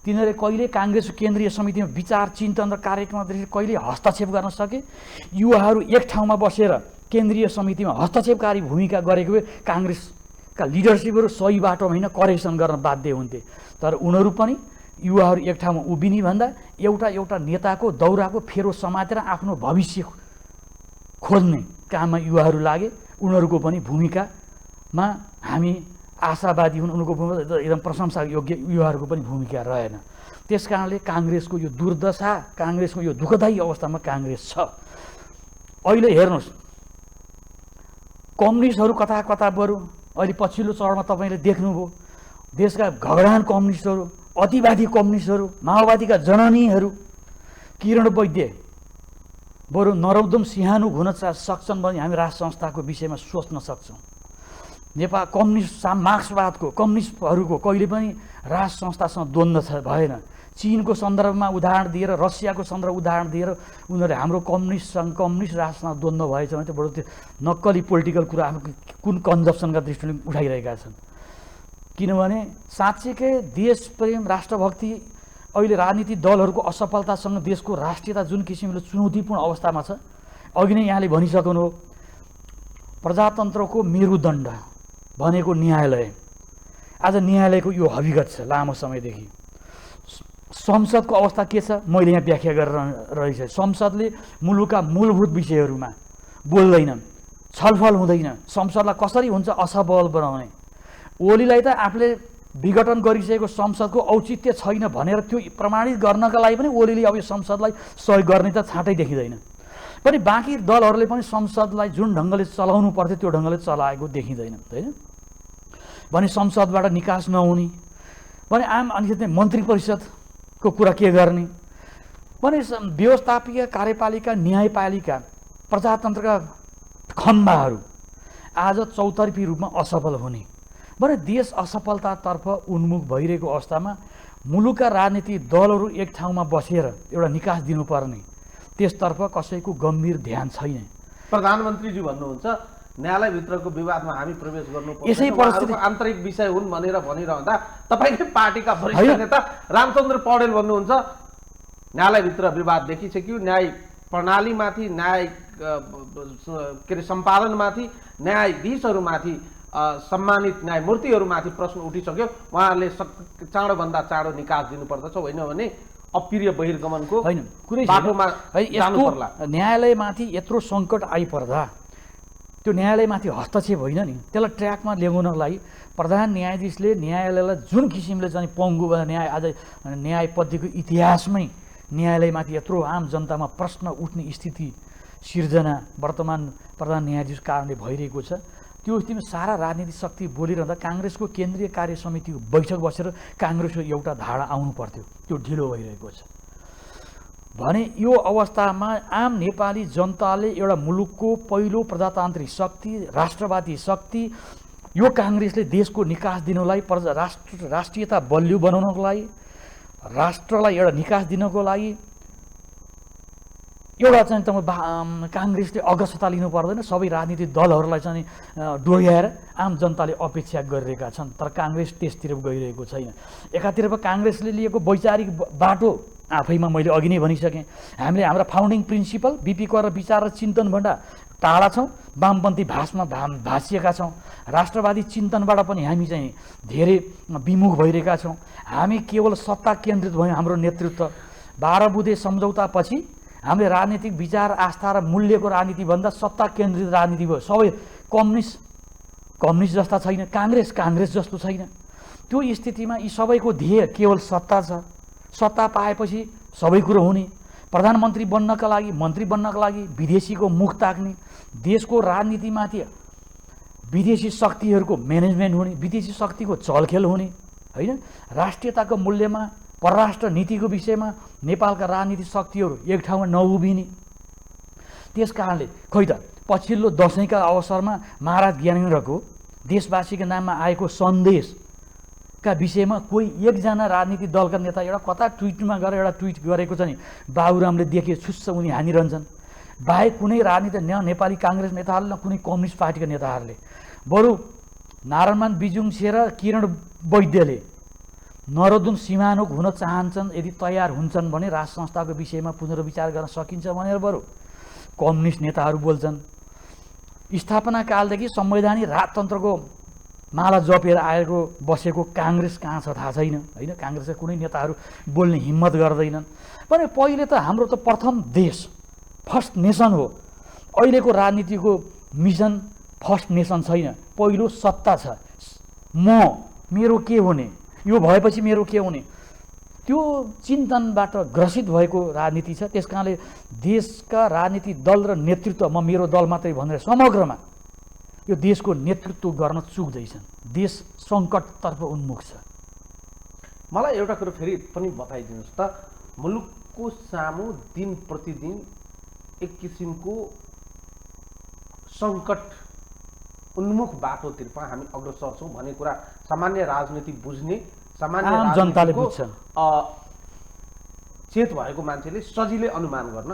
तिनीहरूले कहिले काङ्ग्रेसको केन्द्रीय समितिमा विचार चिन्तन र कार्यक्रमदेखि कहिले हस्तक्षेप गर्न सके? युवाहरू एक ठाउँमा बसेर केन्द्रीय समितिमा हस्तक्षेपकारी भूमिका गरेको भए काङ्ग्रेसका लिडरसिपहरू सही बाटोमा होइन करेक्सन गर्न बाध्य हुन्थे। तर उनीहरू पनि युवाहरू एक ठाउँमा उभिने भन्दा एउटा नेताको दौराको फेरो समातेर आफ्नो भविष्य खोज्ने काममा युवाहरू लागे। उनीहरूको पनि भूमिकामा हामी आशावादी हुन्, उनको भूमिका एकदम प्रशंसा योग्य युवाहरूको पनि भूमिका रहेन। त्यस कारणले काङ्ग्रेसको यो दुर्दशा, काङ्ग्रेसको यो दुःखदायी अवस्थामा काङ्ग्रेस छ। अहिले हेर्नुहोस्, कम्युनिस्टहरू कता कता बरु अहिले पछिल्लो चरणमा तपाईँले देख्नुभयो, देशका घगडान कम्युनिस्टहरू, अतिवादी कम्युनिस्टहरू, माओवादीका जननीहरू किरण वैद्य बरु नरोत्तम सिंहानुक हुन सक्छन् भने हामी राष्ट्र संस्थाको विषयमा सोच्न सक्छौँ। नेपाल कम्युनिस्ट मार्क्सवादको कम्युनिस्टहरूको कहिले पनि राष्ट्र संस्थासँग द्वन्द्व भएन। चीनको सन्दर्भमा उदाहरण दिएर, रसियाको सन्दर्भ उदाहरण दिएर उनीहरूले हाम्रो कम्युनिस्ट राष्ट्रसँग द्वन्द्व भएछ भने चाहिँ बरु त्यो नक्कली पोलिटिकल कुरा कुन कन्जप्सनका दृष्टिले उठाइरहेका छन्। किनभने साँच्चीकै देश प्रेम, राष्ट्रभक्ति अहिले राजनीतिक दलहरूको असफलतासँग देशको राष्ट्रियता जुन किसिमले चुनौतीपूर्ण अवस्थामा छ, अघि नै यहाँले भनिसक्नु हो, प्रजातन्त्रको मेरुदण्ड भनेको न्यायालय। आज न्यायालयको यो हविगत छ लामो समयदेखि। संसदको अवस्था के छ मैले यहाँ व्याख्या गरेर रहेछ। संसदले मुलुकका मूलभूत विषयहरूमा बोल्दैन, छलफल हुँदैन। संसदलाई कसरी हुन्छ असफल बनाउने। ओलीलाई त आफूले विघटन गरिसकेको संसदको औचित्य छैन भनेर त्यो प्रमाणित गर्नका लागि पनि ओलीले अब यो संसदलाई सहयोग गर्ने त छाँटै देखिँदैन। पनि बाँकी दलहरूले पनि संसदलाई जुन ढङ्गले चलाउनु पर्थ्यो त्यो ढङ्गले चलाएको देखिँदैन, होइन भने संसदबाट निकास नहुने भने आम अनि मन्त्री परिषदको कुरा के गर्ने भने व्यवस्थापकीय, कार्यपालिका, न्यायपालिका, प्रजातन्त्रका खम्बाहरू आज चौतर्फी रूपमा असफल हुने भने देश असफलतातर्फ उन्मुख भइरहेको अवस्थामा मुलुकका राजनीतिक दलहरू एक ठाउँमा बसेर एउटा निकास दिनुपर्ने त्यसतर्फ कसैको गम्भीर ध्यान छैन। प्रधानमन्त्रीजी भन्नुहुन्छ न्यायालयभित्रको विवादमा हामी प्रवेश गर्नुपर्छ, यसै परिस्थिति आन्तरिक विषय हुन् भनेर भनिरहँदा तपाईँकै पार्टीका वरिष्ठ नेता रामचन्द्र पौडेल भन्नुहुन्छ न्यायालयभित्र विवाद देखिसक्यो, न्याय प्रणालीमाथि, न्याय के अरे सम्पादनमाथि, न्यायाधीशहरूमाथि, सम्मानित न्यायमूर्तिहरूमाथि प्रश्न उठिसक्यो। उहाँहरूले चाँडोभन्दा चाँडो निकास दिनुपर्दछ, होइन भने अप्रिय बहिर्गमनको होइन कुरै बाटोमा जानु पर्ला। न्यायालयमाथि यत्रो सङ्कट आइपर्दा त्यो न्यायालयमाथि हस्तक्षेप होइन नि, त्यसलाई ट्र्याकमा ल्याउनको लागि प्रधान न्यायाधीशले न्यायालयलाई जुन किसिमले चाहिँ पङ्गु न्याय आज न्यायपद्धतिको इतिहासमै न्यायालयमाथि यत्रो आम जनतामा प्रश्न उठ्ने स्थिति सिर्जना वर्तमान प्रधान न्यायाधीश कारणले भइरहेको छ। त्यो स्थितिमा सारा राजनीतिक शक्ति बोलिरहँदा काङ्ग्रेसको केन्द्रीय कार्य समितिको बैठक बसेर काङ्ग्रेसको एउटा धारा आउनु पर्थ्यो, त्यो ढिलो भइरहेको छ भने यो अवस्थामा आम नेपाली जनताले एउटा मुलुकको पहिलो प्रजातान्त्रिक शक्ति, राष्ट्रवादी शक्ति यो काङ्ग्रेसले देशको निकास दिनलाई, राष्ट्रियता बलियो बनाउनको लागि, राष्ट्रलाई एउटा निकास दिनको लागि एउटा चाहिँ तपाईँ काङ्ग्रेसले अग्रसरता लिनु पर्दैन। सबै राजनीतिक दलहरूलाई चाहिँ डोर्याएर आम जनताले अपेक्षा गरिरहेका छन्, तर काङ्ग्रेस त्यसतिर गइरहेको छैन। एकातिर काङ्ग्रेसले लिएको वैचारिक बाटो आफैमा मैले अघि नै भनिसकेँ, हामीले हाम्रा फाउन्डिङ प्रिन्सिपल बिपी कर विचार र चिन्तनभन्दा टाढा छौँ, वामपन्थी भाषमा भाँसिएका छौँ, राष्ट्रवादी चिन्तनबाट पनि हामी चाहिँ धेरै विमुख भइरहेका छौँ। हामी केवल सत्ता केन्द्रित भयौँ। हाम्रो नेतृत्व 12 बुँदे सम्झौतापछि हामीले राजनीतिक विचार, आस्था र मूल्यको राजनीतिभन्दा सत्ता केन्द्रित राजनीति भयो। सबै कम्युनिस्ट जस्ता छैन, काङ्ग्रेस जस्तो छैन। त्यो स्थितिमा यी सबैको ध्येय केवल सत्ता छ। सत्ता पाएपछि सबै कुरो हुने, प्रधानमन्त्री बन्नका लागि, मन्त्री बन्नका लागि विदेशीको मुख ताक्ने, देशको राजनीतिमाथि विदेशी शक्तिहरूको म्यानेजमेन्ट हुने, विदेशी शक्तिको चलखेल हुने, होइन राष्ट्रियताको मूल्यमा, परराष्ट्र नीतिको विषयमा नेपालका राजनीतिक शक्तिहरू एक ठाउँमा नउभिने। त्यस कारणले खोइ त पछिल्लो दसैँका अवसरमा महाराज ज्ञानेन्द्रको देशवासीको नाममा आएको सन्देशका विषयमा कोही एकजना राजनीतिक दलका नेता एउटा कता ट्विटमा गएर एउटा ट्विट गरेको छ नि, बाबुरामले देखे छुस्स उनी हानिरहन्छन्। बाहेक कुनै राजनीति नेपाली काङ्ग्रेस नेताहरूले, न कुनै कम्युनिस्ट पार्टीका नेताहरूले, बरु नारायणमान बिजुङसे र किरण वैद्यले नरोत्तम सिंहानुक हुन चाहन्छन्, यदि तयार हुन्छन् भने राष्ट्र संस्थाको विषयमा पुनर्विचार गर्न सकिन्छ भनेर बरु कम्युनिस्ट नेताहरू बोल्छन्। स्थापना कालदेखि संवैधानिक राजतन्त्रको माला जपेर आएको बसेको काङ्ग्रेस कहाँ छ थाहा छैन, होइन काङ्ग्रेसका कुनै नेताहरू बोल्ने हिम्मत गर्दैनन्। भने पहिले त हाम्रो त प्रथम देश फर्स्ट नेसन हो। अहिलेको राजनीतिको मिसन फर्स्ट नेसन छैन, पहिलो सत्ता छ। मेरो के हुने, यो भएपछि मेरो के हुने, त्यो चिन्तनबाट ग्रसित भएको राजनीति छ। त्यस कारणले देशका राजनीतिक दल र नेतृत्व, म मेरो दल मात्रै भनेर समग्रमा यो देशको नेतृत्व गर्न चुक्दैछन्। देश सङ्कटतर्फ उन्मुख छ। मलाई एउटा कुरो फेरि पनि बताइदिनुहोस् त, मुलुक देशको सामु दिन प्रतिदिन एक किसिमको सङ्कट उन्मुख बाटोतर्फ हामी अग्रसर छौँ भन्ने कुरा सामान्य राजनीति बुझ्ने सामान्य आम जनताले राजनीतिको, बुझ्छन्। चेत भएको मान्छेले सजिलै अनुमान गर्न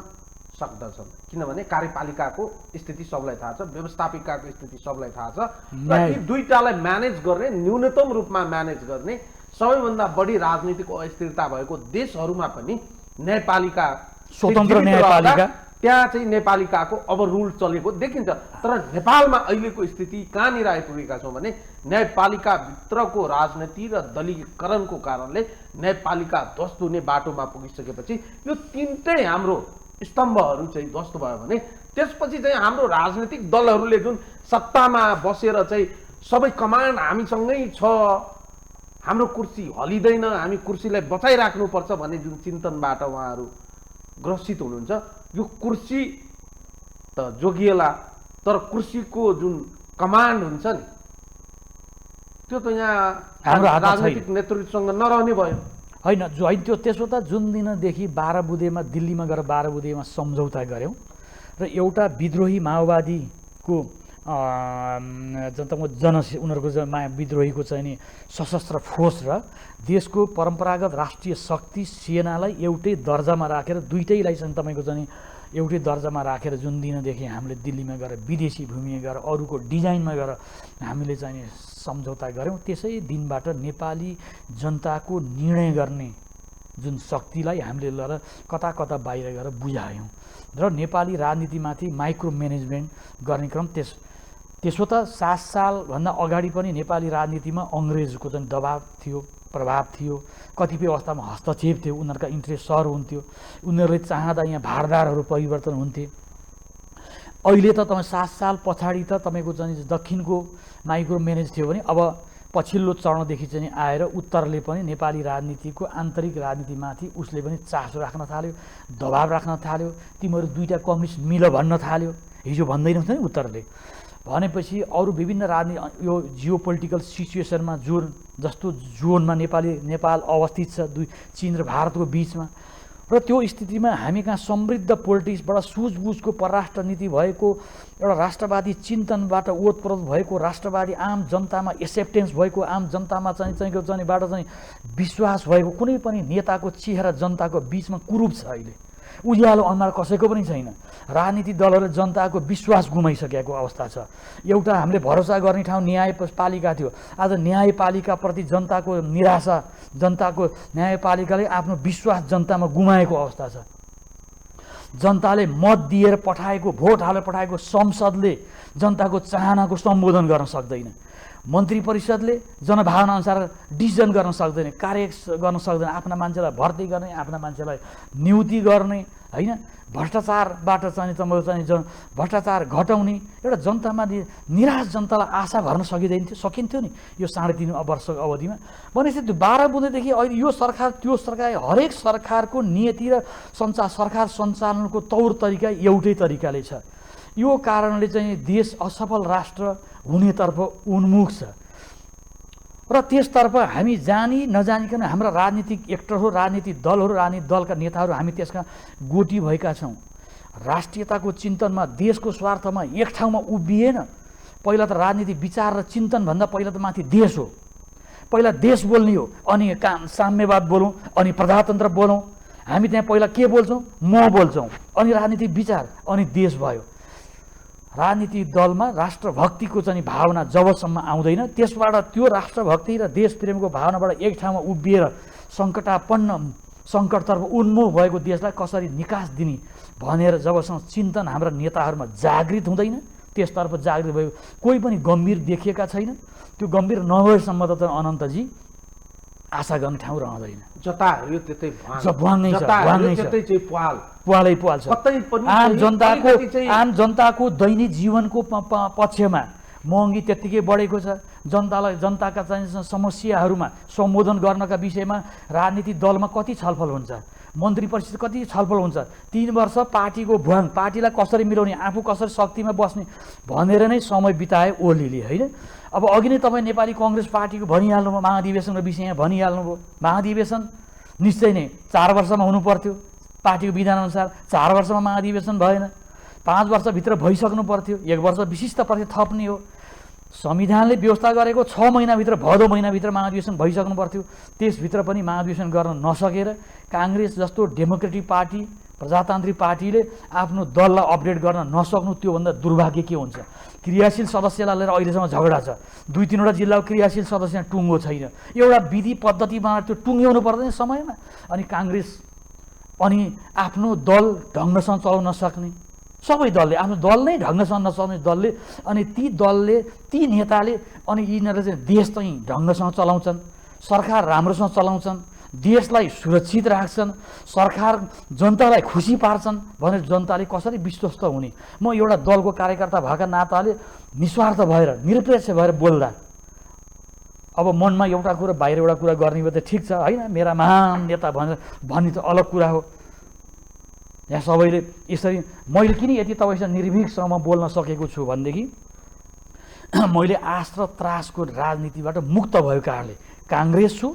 सक्दछन्। किनभने कार्यपालिकाको स्थिति सबलाई थाहा छ, व्यवस्थापिकाको स्थिति सबलाई थाहा छ र यी दुईटालाई म्यानेज गर्ने, न्यूनतम रूपमा म्यानेज गर्ने सबैभन्दा बढी राजनीतिक अस्थिरता भएको देशहरूमा पनि न्यायपालिका स्वतन्त्र जीवित न्यायपालिका रहँदा त्यहाँ चाहिँ नेपालिकाको अब रुल चलेको देखिन्छ। तर नेपालमा अहिलेको स्थिति कहाँनिर आइपुगेका छौँ भने न्यायपालिकाभित्रको राजनीति र दलीयकरणको कारणले न्यायपालिका ध्वस्त हुने बाटोमा पुगिसकेपछि यो तिनटै हाम्रो स्तम्भहरू चाहिँ ध्वस्त भयो भने त्यसपछि चाहिँ हाम्रो राजनीतिक दलहरूले जुन सत्तामा बसेर चाहिँ सबै कमान्ड हामीसँगै छ, हाम्रो कुर्सी हलिँदैन, हामी कुर्सीलाई बचाइराख्नुपर्छ भन्ने जुन चिन्तनबाट उहाँहरू ग्रसित हुनुहुन्छ, यो कुर्सी त जोगिएला तर कुर्सीको जुन कमान्ड हुन्छ नि त्यो त यहाँ हाम्रो हातमा राजनीतिक नेतृत्वसँग नरहने भयो। होइन त्यो त्यसो त जुन दिनदेखि 12 बुँदेमा दिल्लीमा गएर 12 बुँदेमा सम्झौता गऱ्यौँ र एउटा विद्रोही माओवादीको जनताको उनीहरूको विद्रोहीको चाहिँ नि सशस्त्र फोर्स र देशको परम्परागत राष्ट्रिय शक्ति सेनालाई एउटै दर्जामा राखेर दुईटैलाई चाहिँ तपाईँको चाहिँ एउटै दर्जामा राखेर जुन दिनदेखि हामीले दिल्लीमा गएर विदेशी भूमिमा गएर अरूको डिजाइनमा गएर हामीले चाहिँ सम्झौता गऱ्यौँ त्यसै दिनबाट नेपाली जनताको निर्णय गर्ने जुन शक्तिलाई हामीले लिएर कता कता बाहिर गएर बुझायौँ र नेपाली राजनीतिमाथि माइक्रो म्यानेजमेन्ट गर्ने क्रम त्यसो त 7 सालभन्दा अगाडि पनि नेपाली राजनीतिमा अङ्ग्रेजको चाहिँ दबाब थियो, प्रभाव थियो, कतिपय अवस्थामा हस्तक्षेप थियो, उनीहरूका इन्ट्रेस्ट सर हुन्थ्यो, उनीहरूले चाहँदा यहाँ भारदारहरू परिवर्तन हुन्थे। अहिले त तपाईँ 7 साल पछाडि त तपाईँको चाहिँ दक्षिणको माइक्रो म्यानेज थियो भने अब पछिल्लो चरणदेखि चाहिँ आएर उत्तरले पनि नेपाली राजनीतिको आन्तरिक राजनीतिमाथि उसले पनि चासो राख्न थाल्यो, दबाब राख्न थाल्यो। तिमीहरू दुईटा कम्युनिस्ट मिल भन्न थाल्यो, हिजो भन्दैन थियो नि उत्तरले। भनेपछि अरू विभिन्न राजनीति यो जियो पोलिटिकल सिचुएसनमा जस्तो जोनमा नेपाल अवस्थित छ चीन र भारतको बिचमा र त्यो स्थितिमा हामी कहाँ समृद्ध पोलिटिक्सबाट सुझबुझको परराष्ट्र नीति भएको एउटा राष्ट्रवादी चिन्तनबाट ओतप्रोत भएको राष्ट्रवादी आम जनतामा एक्सेप्टेन्स भएको आम जनतामा चाहिँबाट चाहिँ विश्वास भएको कुनै पनि नेताको चेहरा जनताको बिचमा कुरूप छ। अहिले उज्यालो अनुहार कसैको पनि छैन। राजनीतिक दलहरूले जनताको विश्वास गुमाइसकेको अवस्था छ। एउटा हामीले भरोसा गर्ने ठाउँ न्यायपालिका थियो, आज न्यायपालिकाप्रति जनताको निराशा, जनताको न्यायपालिकाले आफ्नो विश्वास जनतामा गुमाएको अवस्था छ। जनताले मत दिएर पठाएको, भोट हालेर पठाएको संसदले जनताको चाहनाको सम्बोधन गर्न सक्दैन, मन्त्री परिषदले जनभावना अनुसार डिसिजन गर्न सक्दैन, कार्य गर्न सक्दैन, आफ्ना मान्छेलाई भर्ती गर्ने, आफ्ना मान्छेलाई नियुक्ति गर्ने, होइन, भ्रष्टाचारबाट चाहिँ भ्रष्टाचार घटाउने, एउटा जनतामा निराश जनतालाई आशा भर्न सकिन्थ्यो नि यो 3.5 वर्ष अवधिमा। भनेपछि त्यो 12 बुँदेदेखि अहिले यो सरकार त्यो सरकार हरेक सरकारको नीति र सरकार सञ्चालनको तौर तरिका एउटै तरिकाले छ। यो कारणले चाहिँ देश असफल राष्ट्र हुनेतर्फ उन्मुख छ र त्यसतर्फ हामी जानी नजानिकन हाम्रा राजनीतिक एक्टरहरू, राजनीतिक दलहरू, राजनीतिक दलका नेताहरू हामी त्यसका गोटी भएका छौँ। राष्ट्रियताको चिन्तनमा देशको स्वार्थमा एक ठाउँमा उभिएन। पहिला त राजनीतिक विचार र चिन्तनभन्दा पहिला त माथि देश हो। पहिला देश बोल्ने हो, अनि साम्यवाद बोलौँ, अनि प्रजातन्त्र बोलौँ। हामी त्यहाँ पहिला के बोल्छौँ? म बोल्छौँ, अनि राजनीतिक विचार, अनि देश भयो। राजनीतिक दलमा राष्ट्रभक्तिको चाहिँ भावना जबसम्म आउँदैन, त्यसबाट त्यो राष्ट्रभक्ति र देशप्रेमको भावनाबाट एक ठाउँमा उभिएर सङ्कटतर्फ उन्मुख भएको देशलाई कसरी निकास दिने भनेर जबसम्म चिन्तन हाम्रा नेताहरूमा जागृत हुँदैन, त्यसतर्फ जागृत भएको कोही पनि गम्भीर देखिएका छैन। त्यो गम्भीर नभएसम्म त अनन्तजी आशा गर्ने ठाउँ रहँदैन। जता हेऱ्यो त्यतै भ्वाङै छ, त्यतै चाहिँ पालै पाल छ। आम जनताको दैनिक जीवनको पक्षमा महँगी त्यत्तिकै बढेको छ। जनताका चाहिँ समस्याहरूमा सम्बोधन गर्नका विषयमा राजनीतिक दलमा कति छलफल हुन्छ, मन्त्री परिषद कति छलफल हुन्छ। 3 वर्ष पार्टीको भ्वाङ, पार्टीलाई कसरी मिलाउने, आफू कसरी शक्तिमा बस्ने भनेर नै समय बिताए ओलीले, होइन। अब अघि नै तपाईँ नेपाली कङ्ग्रेस पार्टीको भनिहाल्नुभयो, महाधिवेशनको विषयमा भनिहाल्नुभयो। महाधिवेशन निश्चय नै 4 वर्षमा हुनु पर्थ्यो, पार्टीको विधानअनुसार 4 वर्षमा महाधिवेशन भएन, 5 वर्षभित्र भइसक्नु पर्थ्यो, 1 वर्ष विशिष्ट पछि थप्ने हो। संविधानले व्यवस्था गरेको 6 महिनाभित्र भदौ महिनाभित्र महाधिवेशन भइसक्नु पर्थ्यो, त्यसभित्र पनि महाधिवेशन गर्न नसकेर काङ्ग्रेस जस्तो डेमोक्रेटिक पार्टी, प्रजातान्त्रिक पार्टीले आफ्नो दललाई अपडेट गर्न नसक्नु त्योभन्दा दुर्भाग्य के हुन्छ? क्रियाशील सदस्यलाई लिएर अहिलेसम्म झगडा छ। 2-3वटा जिल्लाको क्रियाशील सदस्य टुङ्गो छैन। एउटा विधि पद्धतिमा त्यो टुङ्ग्याउनु पर्दैन समयमा। अनि काङ्ग्रेस अनि आफ्नो दल ढङ्गसँग चलाउन नसक्ने, सबै दलले आफ्नो दल नै ढङ्गसँग नचलाउने दलले, अनि ती दलले ती नेताले अनि यिनीहरूले चाहिँ देश चाहिँ ढङ्गसँग चलाउँछन्, सरकार राम्रोसँग चलाउँछन्, देशलाई सुरक्षित राख्छन्, सरकार जनतालाई खुसी पार्छन् भनेर जनताले कसरी विश्वस्त हुने? म एउटा दलको कार्यकर्ता भएका नाताले निस्वार्थ भएर निरपेक्ष भएर बोल्दा अब मनमा एउटा कुरा बाहिर एउटा कुरा गर्ने भए त ठिक छ होइन, मेरा महान नेता भनेर भन्ने त अलग कुरा हो। यहाँ सबैले यसरी मैले किन यति तपाईँसँग निर्भीकसँग बोल्न सकेको छु भनेदेखि मैले आश र त्रासको राजनीतिबाट मुक्त भएको कारणले काङ्ग्रेस छु।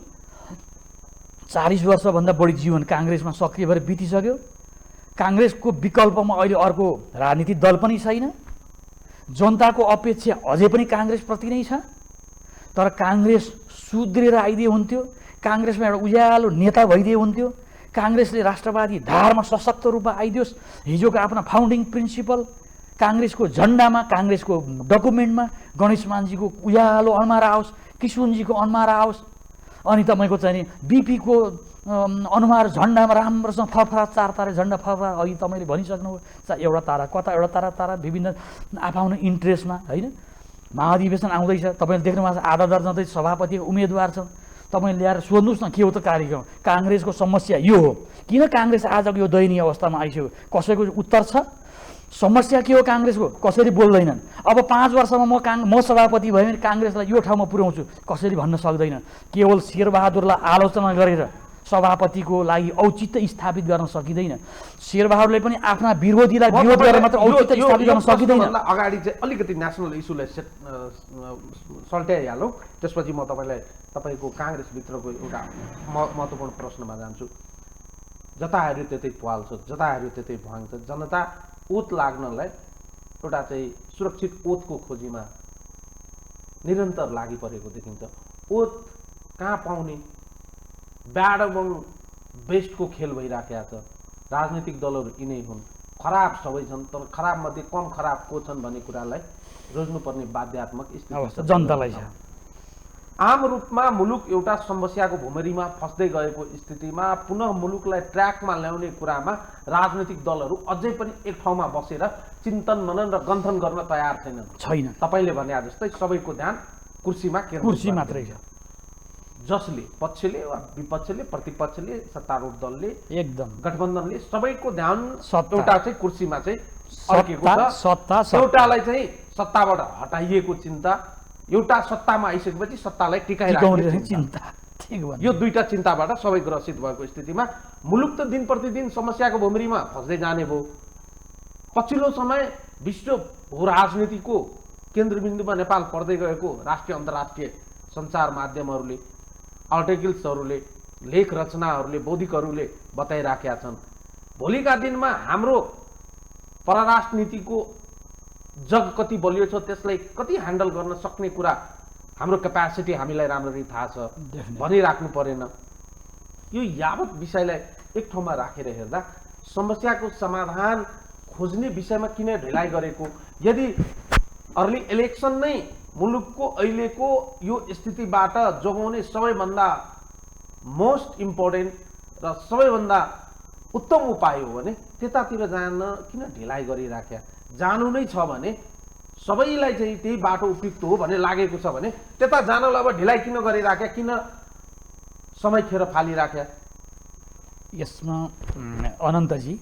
40 वर्षभन्दा बढी जीवन काङ्ग्रेसमा सक्रिय भएर बितिसक्यो। काङ्ग्रेसको विकल्पमा अहिले अर्को राजनीतिक दल पनि छैन। जनताको अपेक्षा अझै पनि काङ्ग्रेसप्रति नै छ। तर काङ्ग्रेस सुध्रेर आइदिए हुन्थ्यो, काङ्ग्रेसमा एउटा उज्यालो नेता भइदिए हुन्थ्यो, काङ्ग्रेसले राष्ट्रवादी धारमा सशक्त रूपमा आइदियोस्। हिजोको आफ्ना फाउन्डिङ प्रिन्सिपल काङ्ग्रेसको झन्डामा, काङ्ग्रेसको डकुमेन्टमा गणेश मानजीको उज्यालो अनुहार आओस्, किशुनजीको अनुहार आओस्, अनि तपाईँको चाहिँ बिपीको अनुहार झन्डामा राम्रोसँग फरफरा 4 तारे झन्डा फरफरा अघि तपाईँले भनिसक्नुभयो। एउटा तारा कता, एउटा तारा विभिन्न आफआफ्नो इन्ट्रेस्टमा होइन। महाधिवेशन आउँदैछ, तपाईँले देख्नुभएको छ आधा दर्जन चाहिँ सभापतिको उम्मेदवार छन्। तपाईँले ल्याएर सोध्नुहोस् न के हो त कार्यक्रम? काङ्ग्रेसको समस्या यो हो, किन काङ्ग्रेस आजको यो दयनीय अवस्थामा आइसक्यो? कसैको उत्तर छ? समस्या के हो काङ्ग्रेसको? कसैले बोल्दैनन्। अब 5 वर्षमा म सभापति भएँ भने काङ्ग्रेसलाई यो ठाउँमा पुर्याउँछु कसैले भन्न सक्दैन। केवल शेरबहादुरलाई आलोचना गरेर सभापतिको लागि औचित्य स्थापित गर्न सकिँदैन। शेरबहादुरले पनि आफ्ना विरोधीलाई विरोध गरेर मात्र औचित्य स्थापित गर्न सकिँदैन। अगाडि चाहिँ अलिकति नेसनल इस्युलाई सल्ट्याइहालौँ, त्यसपछि म तपाईँको काङ्ग्रेसभित्रको एउटा महत्त्वपूर्ण प्रश्नमा जान्छु। जता हेऱ्यो त्यतै पाल्छ, जता हेऱ्यो त्यतै भाङ्छ। जनता ओत लाग्नलाई एउटा चाहिँ सुरक्षित ओतको खोजीमा निरन्तर लागि परेको देखिन्छ। ओत कहाँ पाउने? ब्याड एमङ बेस्टको खेल भइराखेको छ। राजनीतिक दलहरू यिनै हुन्, खराब सबै छन्, तर खराब मध्ये कम खराब को छन् भन्ने कुरालाई रोज्नुपर्ने बाध्यात्मक स्थिति जनतालाई छ। आम रूपमा मुलुक एउटा समस्याको भुमरीमा फस्दै गएको स्थितिमा पुनः मुलुकलाई ट्र्याकमा ल्याउने कुरामा राजनीतिक दलहरू अझै पनि एक ठाउँमा बसेर चिन्तन मनन र गन्थन गर्न तयार छैन। तपाईँले भने जस्तै सबैको ध्यान कुर्सीमा कुर्सी मात्रै छ। जसले पक्षले वा विपक्षले, प्रतिपक्षले, सत्तारूढ दलले, एकदम गठबन्धनले सबैको ध्यान एउटा चाहिँ कुर्सीमा चाहिँ अड्केको छ। एउटालाई चाहिँ सत्ताबाट हटाइएको चिन्ता, एउटा सत्तामा आइसकेपछि सत्तालाई टिकाइराख्ने चिन्ता, यो दुईटा चिन्ताबाट सबै ग्रसित भएको स्थितिमा मुलुक त दिन प्रतिदिन समस्याको भुमरीमा फस्दै जाने भयो। पछिल्लो समय विश्व भू राजनीतिको केन्द्रबिन्दुमा नेपाल पर्दै गएको राष्ट्रिय अन्तर्राष्ट्रिय सञ्चार माध्यमहरूले, आर्टिकल्सहरूले, लेख रचनाहरूले, बौद्धिकहरूले बताइराखेका छन्। भोलिका दिनमा हाम्रो परराष्ट्र नीतिको जग कति बलियो छ, त्यसलाई कति ह्यान्डल गर्न सक्ने कुरा हाम्रो क्यापासिटी हामीलाई राम्ररी थाहा छ भनिराख्नु परेन। यो यावत विषयलाई एक ठाउँमा राखेर हेर्दा समस्याको समाधान खोज्ने विषयमा किन ढिलाइ गरेको? यदि अर्ली इलेक्सन नै मुलुकको अहिलेको यो स्थितिबाट जोगाउने सबैभन्दा मोस्ट इम्पोर्टेन्ट र सबैभन्दा उत्तम उपाय हो भने त्यतातिर जान किन ढिलाइ गरिराख्या? जानु नै छ भने सबैलाई चाहिँ त्यही बाटो उपयुक्त हो भन्ने लागेको छ भने त्यता जानलाई अब ढिलाइ किन गरिराख्या, किन समय खेर फालिराख्या? यसमा अनन्तजी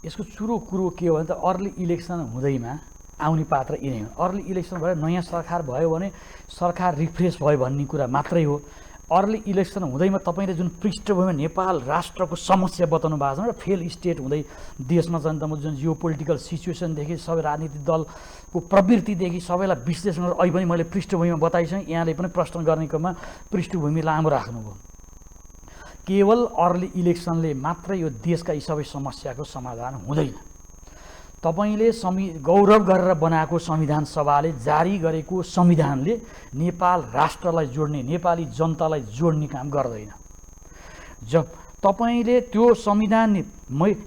यसको सुरु कुरो के हो भने त अर्ली इलेक्सन हुँदैमा आउने पात्र यिनै हो। अर्ली इलेक्सन भएर नयाँ सरकार भयो भने सरकार रिफ्रेस भयो भन्ने कुरा मात्रै हो। अर्ली इलेक्सन हुँदैमा तपाईँले जुन पृष्ठभूमि नेपाल राष्ट्रको समस्या बताउनु भएको छ र फेल स्टेट हुँदै देशमा जनतामा जुन जियो पोलिटिकल सिचुएसनदेखि सबै राजनीतिक दलको प्रवृत्तिदेखि सबैलाई विश्लेषण गरेर अहिले पनि मैले पृष्ठभूमिमा बताइसकेँ। यहाँले पनि प्रश्न गर्ने क्रममा पृष्ठभूमि लामो राख्नुभयो। केवल अर्ली इलेक्सनले मात्र यो देशका यी सबै समस्याको समाधान हुँदैन। तपाईँले गौरव गरेर बनाएको संविधान सभाले जारी गरेको संविधानले नेपाल राष्ट्रलाई जोड्ने, नेपाली जनतालाई जोड्ने काम गर्दैन। जब तपाईँले त्यो संविधान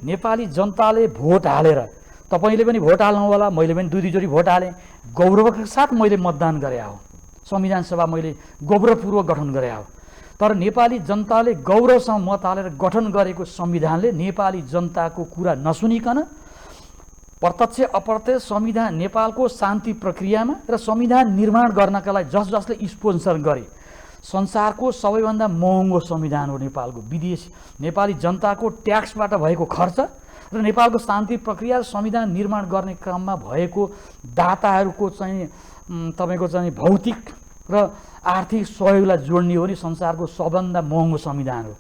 नेपाली जनताले भोट हालेर, तपाईँले पनि भोट हाल्नु होला, मैले पनि दुईचोटि भोट हालेँ, गौरवका साथ मैले मतदान गरे हो, संविधान सभा मैले गौरवपूर्वक गठन गरे हो। तर नेपाली जनताले गौरवसँग मत हालेर गठन गरेको संविधानले नेपाली जनताको कुरा नसुनिकन प्रत्यक्ष अप्रत्यक्ष संविधान नेपालको शान्ति प्रक्रियामा र संविधान निर्माण गर्नका लागि जसले स्पोन्सर गरे, संसारको सबैभन्दा महँगो संविधान हो नेपालको, विदेशी नेपाली जनताको ट्याक्सबाट भएको खर्च र नेपालको शान्ति प्रक्रिया र संविधान निर्माण गर्ने क्रममा भएको दाताहरूको चाहिँ तपाईँको चाहिँ भौतिक र आर्थिक सहयोगलाई जोड्ने हो नि संसारको सबभन्दा महँगो संविधान हो।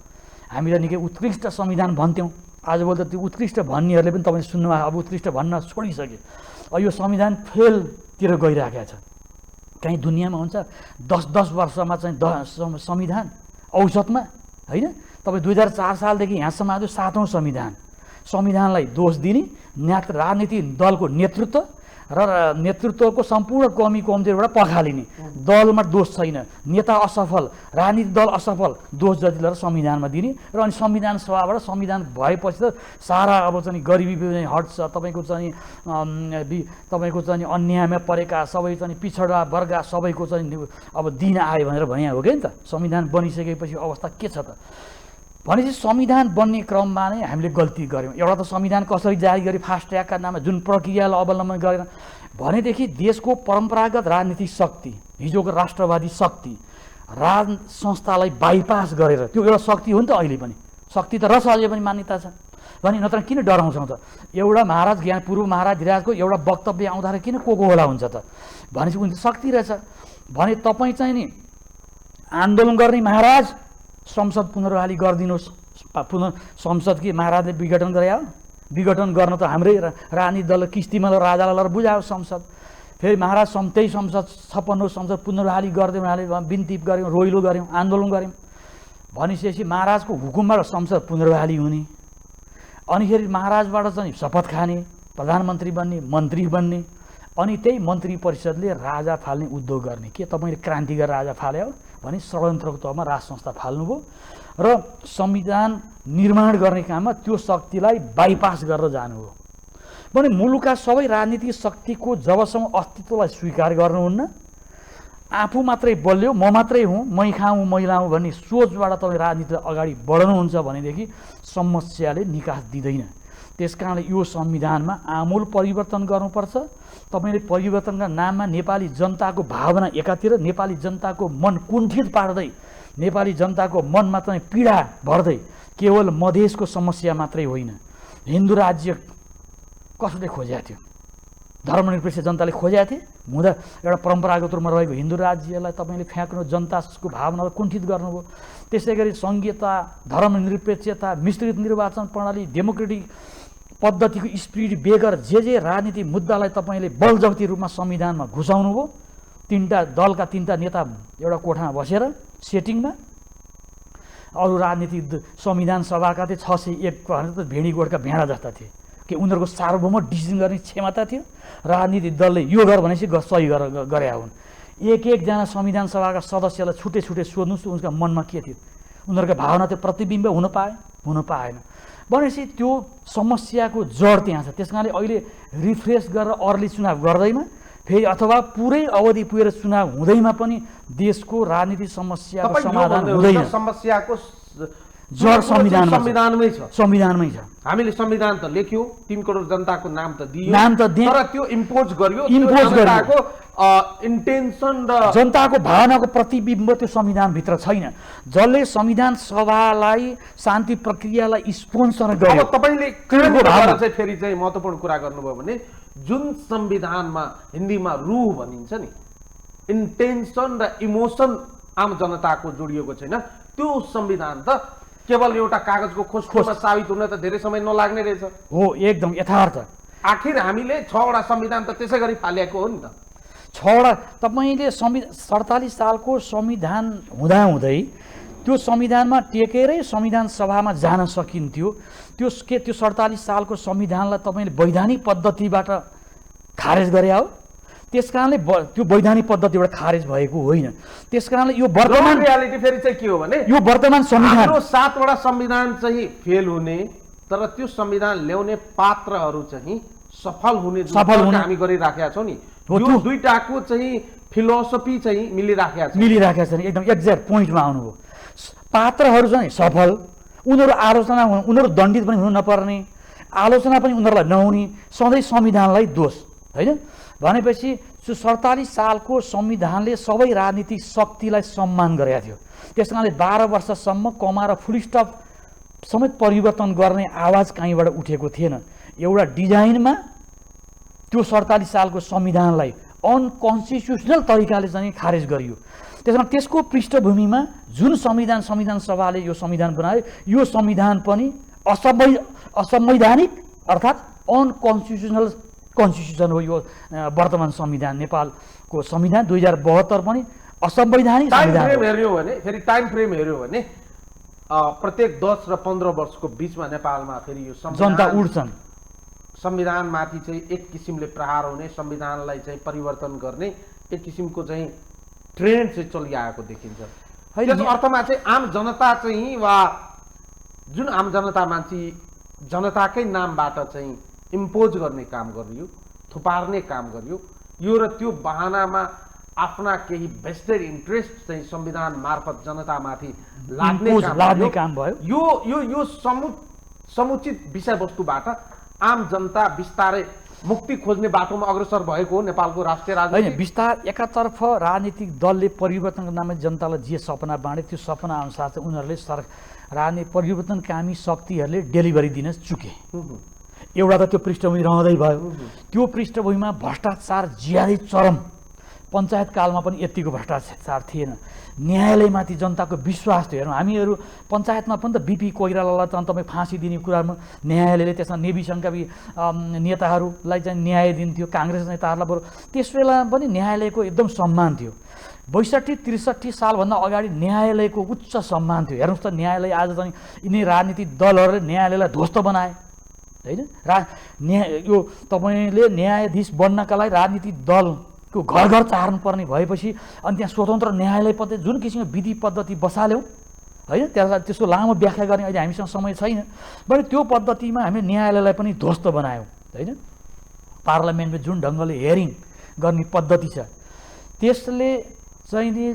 हामीले निकै उत्कृष्ट संविधान भन्थ्यौँ, आजभोलि त त्यो उत्कृष्ट भन्नेहरूले पनि तपाईँले सुन्नुभयो, अब उत्कृष्ट भन्न छोडिसके। यो संविधान फेलतिर गइरहेको छ। कहीँ दुनियाँमा हुन्छ 10 वर्षमा चाहिँ संविधान औसतमा, होइन? तपाईँ 2004 सालदेखि यहाँसम्म आज 7औं संविधानलाई दोष दिने, राजनीतिक दलको नेतृत्व र नेतृत्वको सम्पूर्ण कमी कमजोरीबाट पखालिने, दलमा दोष छैन, नेता असफल, राजनीतिक दल असफल, दोष जति लिएर संविधानमा दिने र अनि संविधान सभाबाट संविधान भएपछि त सारा अब चाहिँ गरिबी हट्छ, तपाईँको चाहिँ अन्यायमा परेका सबै चाहिँ पिछडा वर्ग सबैको चाहिँ अब दिन आयो भनेर भने हो क्या नि त। संविधान बनिसकेपछि अवस्था के छ त भनेपछि संविधान बन्ने क्रममा नै हामीले गल्ती गऱ्यौँ। एउटा त संविधान कसरी जारी गरे फास्ट ट्र्याकका नाममा जुन प्रक्रियालाई अवलम्बन गरेर भनेदेखि देशको परम्परागत राजनीतिक शक्ति, हिजोको राष्ट्रवादी शक्ति, राज संस्थालाई बाइपास गरेर, त्यो एउटा शक्ति हो नि त, अहिले पनि शक्ति त रहेछ, अझै पनि मान्यता छ भने, नत्र किन डराउँछौँ त? एउटा महाराज ज्ञान पूर्व महाराज धिराजको एउटा वक्तव्य आउँदाखेरि किन कोकोला हुन्छ त भनेपछि उनी शक्ति रहेछ भने तपाईँ चाहिँ नि आन्दोलन गर्ने महाराज संसद पुनर्बहाली गरिदिनुहोस्, संसद कि महाराजले विघटन गरे हो, विघटन गर्न त हाम्रै राजनीतिक दल किस्तीमा राजालाई लगेर बुझायो संसद, फेरि महाराज त्यही संसद 56 संसद पुनर्बहाली गरिदिउँ उहाँले बिन्ती गऱ्यौँ, रोइलो गऱ्यौँ, आन्दोलन गऱ्यौँ भनिसकेपछि महाराजको हुकुमबाट संसद पुनर्बहाली हुने, अनिखेरि महाराजबाट चाहिँ शपथ खाने, प्रधानमन्त्री बन्ने, मन्त्री बन्ने, अनि त्यही मन्त्री परिषदले राजा फाल्ने उद्योग गर्ने। के तपाईँले क्रान्ति गरेर राजा फाल्यो भने षड्यन्त्रको तहमा राज संस्था फाल्नुभयो र संविधान निर्माण गर्ने काममा त्यो शक्तिलाई बाइपास गरेर जानुभयो भने मुलुकका सबै राजनीतिक शक्तिको जबसम्म अस्तित्वलाई स्वीकार गर्नुहुन्न, आफू मात्रै बल्यो, म मात्रै हुँ, मै खाऊँ मै लाऊँ भन्ने सोचबाट तपाईँ राजनीति अगाडि बढ्नुहुन्छ भनेदेखि समस्याले निकास दिँदैन। त्यसकारणले यो संविधानमा आमूल परिवर्तन गर्नुपर्छ। तपाईँले परिवर्तनका नाममा नेपाली जनताको भावना एकातिर, नेपाली जनताको मन कुण्ठित पार्दै, नेपाली जनताको मनमा चाहिँ पीडा भर्दै, केवल मधेसको समस्या मात्रै होइन, हिन्दू राज्य कसले खोजेको थियो? धर्मनिरपेक्ष जनताले खोजेको थिए हुँदा एउटा परम्परागत रूपमा रहेको हिन्दू राज्यलाई तपाईँले फ्याँक्नु, जनताको भावनालाई कुण्ठित गर्नुभयो। त्यसै गरी सङ्घीयता, धर्मनिरपेक्षता, मिश्रित निर्वाचन प्रणाली, डेमोक्रेटिक पद्धतिको स्पिरिट बेगर जे राजनीतिक मुद्दालाई तपाईँले बलजफ्ती रूपमा संविधानमा घुसाउनुभयो। दलका तीनटा नेता एउटा कोठामा बसेर सेटिङमा, अरू राजनीतिक संविधान सभाका थिए 601 भनेर त भेडी गोठका भेडा जस्ता थिए कि उनीहरूको सार्वभौम डिसिजन गर्ने क्षमता थियो। राजनीतिक दलले यो गर भनेपछि सही गरे हुन्। एकजना संविधान सभाका सदस्यलाई छुट्टै सोध्नुहोस् उनका मनमा के थियो, उनीहरूको भावना त्यो प्रतिबिम्ब हुन पाएन भनेपछि त्यो समस्याको जड त्यहाँ छ। त्यस कारणले अहिले रिफ्रेस गरेर अर्ली चुनाव गर्दैमा फेरि अथवा पुरै अवधि पुगेर चुनाव हुँदैमा पनि देशको राजनीतिक समस्याको समाधान हुँदैन। समस्याको जड संविधानमै छ। हामीले संविधान त लेख्यौँ, 3 करोड जनताको नाम त दियो, तर त्यो इम्पोज गरियो, जनताको इन्टेन्सन र जनताको भावनाको प्रतिबिम्ब त्यो संविधानभित्र छैन। जसले संविधान सभालाई शान्ति प्रक्रियालाई स्पोन्सर गर्यो। अब तपाईँले चाहिँ फेरि चाहिँ महत्त्वपूर्ण कुरा गर्नुभयो भने जुन संविधानमा हिन्दीमा रूह भनिन्छ नि, इन्टेन्सन र इमोसन आम जनताको जोडिएको छैन, त्यो संविधान त केवल एउटा कागजको खोजमा साबित हुन त धेरै समय नलाग्ने रहेछ। हो, एकदम यथार्थ। आखिर हामीले 6वटा संविधान त त्यसै गरी फालेको हो नि त। 6वटा तपाईँले 47 सालको संविधान हुँदाहुँदै त्यो संविधानमा टेकेरै संविधान सभामा जान सकिन्थ्यो। त्यो 47 सालको संविधानलाई तपाईँले वैधानिक पद्धतिबाट खारेज गरे हो। त्यस कारणले त्यो वैधानिक पद्धतिबाट खारेज भएको होइन। त्यस कारणले यो वर्तमान रियालिटी फेरि चाहिँ के हो भने यो वर्तमान संविधान 7वटा संविधान चाहिँ फेल हुने, तर त्यो संविधान ल्याउने पात्रहरू चाहिँ सफल हुने हामी गरिराखेका छौँ नि। यो दुईटाको चाहिँ फिलोसफी चाहिँ मिलिराखेका छन्। एकदम एक्ज्याक्ट पोइन्टमा आउनुभयो। पात्रहरू चाहिँ सफल, उनीहरू आलोचना उनीहरू दण्डित पनि हुनु नपर्ने, आलोचना पनि उनीहरूलाई नहुने, सधैँ संविधानलाई दोष होइन। भनेपछि 47 सालको संविधानले सबै राजनीतिक शक्तिलाई सम्मान गरेका थियो। त्यस कारणले 12 वर्षसम्म कमा र फुल स्टप समेत परिवर्तन गर्ने आवाज कहीँबाट उठेको थिएन। एउटा डिजाइनमा त्यो 47 सालको संविधानलाई अनकन्स्टिट्युसनल तरिकाले चाहिँ खारेज गरियो। त्यसमा त्यसको पृष्ठभूमिमा जुन संविधान सभाले यो संविधान बनायो, यो संविधान पनि असंवैधानिक अर्थात् अनकन्स्टिट्युसनल कन्स्टिट्युसन हो। यो वर्तमान संविधान, नेपालको संविधान 2072 पनि असंवैधानिक संविधान हो। फेरि टाइम फ्रेम हेर्यो भने प्रत्येक 10 र 15 वर्षको बिचमा नेपालमा फेरि यो जनता उठ्छन्। संविधानमाथि चाहिँ एक किसिमले प्रहार हुने, संविधानलाई चाहिँ परिवर्तन गर्ने एक किसिमको चाहिँ ट्रेन्ड चाहिँ चलिआएको देखिन्छ। त्यस अर्थमा चाहिँ आम जनता चाहिँ वा जुन आम जनता मान्छे जनताकै नामबाट चाहिँ इम्पोज गर्ने काम गरियो, थुपार्ने काम गरियो। यो र त्यो बहानामा आफ्ना केही भेस्टेड इन्ट्रेस्ट चाहिँ संविधान मार्फत जनतामाथि लाग्ने काम भयो। यो समुचित विषयवस्तुबाट आम जनता बिस्तारै मुक्ति खोज्ने बाटोमा अग्रसर भएको हो नेपालको राष्ट्रिय राजनीति होइन। बिस्तार एकातर्फ राजनीतिक दलले परिवर्तनको नाममा जनतालाई जे सपना बाँडे त्यो सपना अनुसार चाहिँ उनीहरूले राजनीतिक परिवर्तनकामी शक्तिहरूले डेलिभरी दिन चुके। एउटा त त्यो पृष्ठभूमि रहँदै भयो। त्यो पृष्ठभूमिमा भ्रष्टाचार ज्यादै चरम। पञ्चायत कालमा पनि यतिको भ्रष्टाचार थिएन। न्यायालयमाथि जनताको विश्वास थियो। हेर्नु, हामीहरू पञ्चायतमा पनि त बिपी कोइरालालाई त तपाईँ फाँसी दिने कुरामा न्यायालयले त्यसमा नेभी सङ्घका नेताहरूलाई चाहिँ न्याय दिन्थ्यो, काङ्ग्रेस नेताहरूलाई बरु त्यस बेला पनि न्यायालयको एकदम सम्मान थियो। 62-63 सालभन्दा अगाडि न्यायालयको उच्च सम्मान थियो। हेर्नुहोस् त, न्यायालय आज चाहिँ यिनी राजनीतिक दलहरूले न्यायालयलाई ध्वस्त बनाए होइन। यो तपाईँले न्यायाधीश बन्नका लागि राजनीतिक दलको घर घर चार्नुपर्ने भएपछि अनि त्यहाँ स्वतन्त्र न्यायालय पद्धति जुन किसिमको विधि पद्धति बसाल्यौँ होइन, त्यसलाई त्यसको लामो व्याख्या गर्ने अहिले हामीसँग समय छैन। बरु त्यो पद्धतिमा हामीले न्यायालयलाई पनि ध्वस्त बनायौँ होइन। पार्लियामेन्टमा जुन ढङ्गले हेरिङ गर्ने पद्धति छ त्यसले चाहिँ नि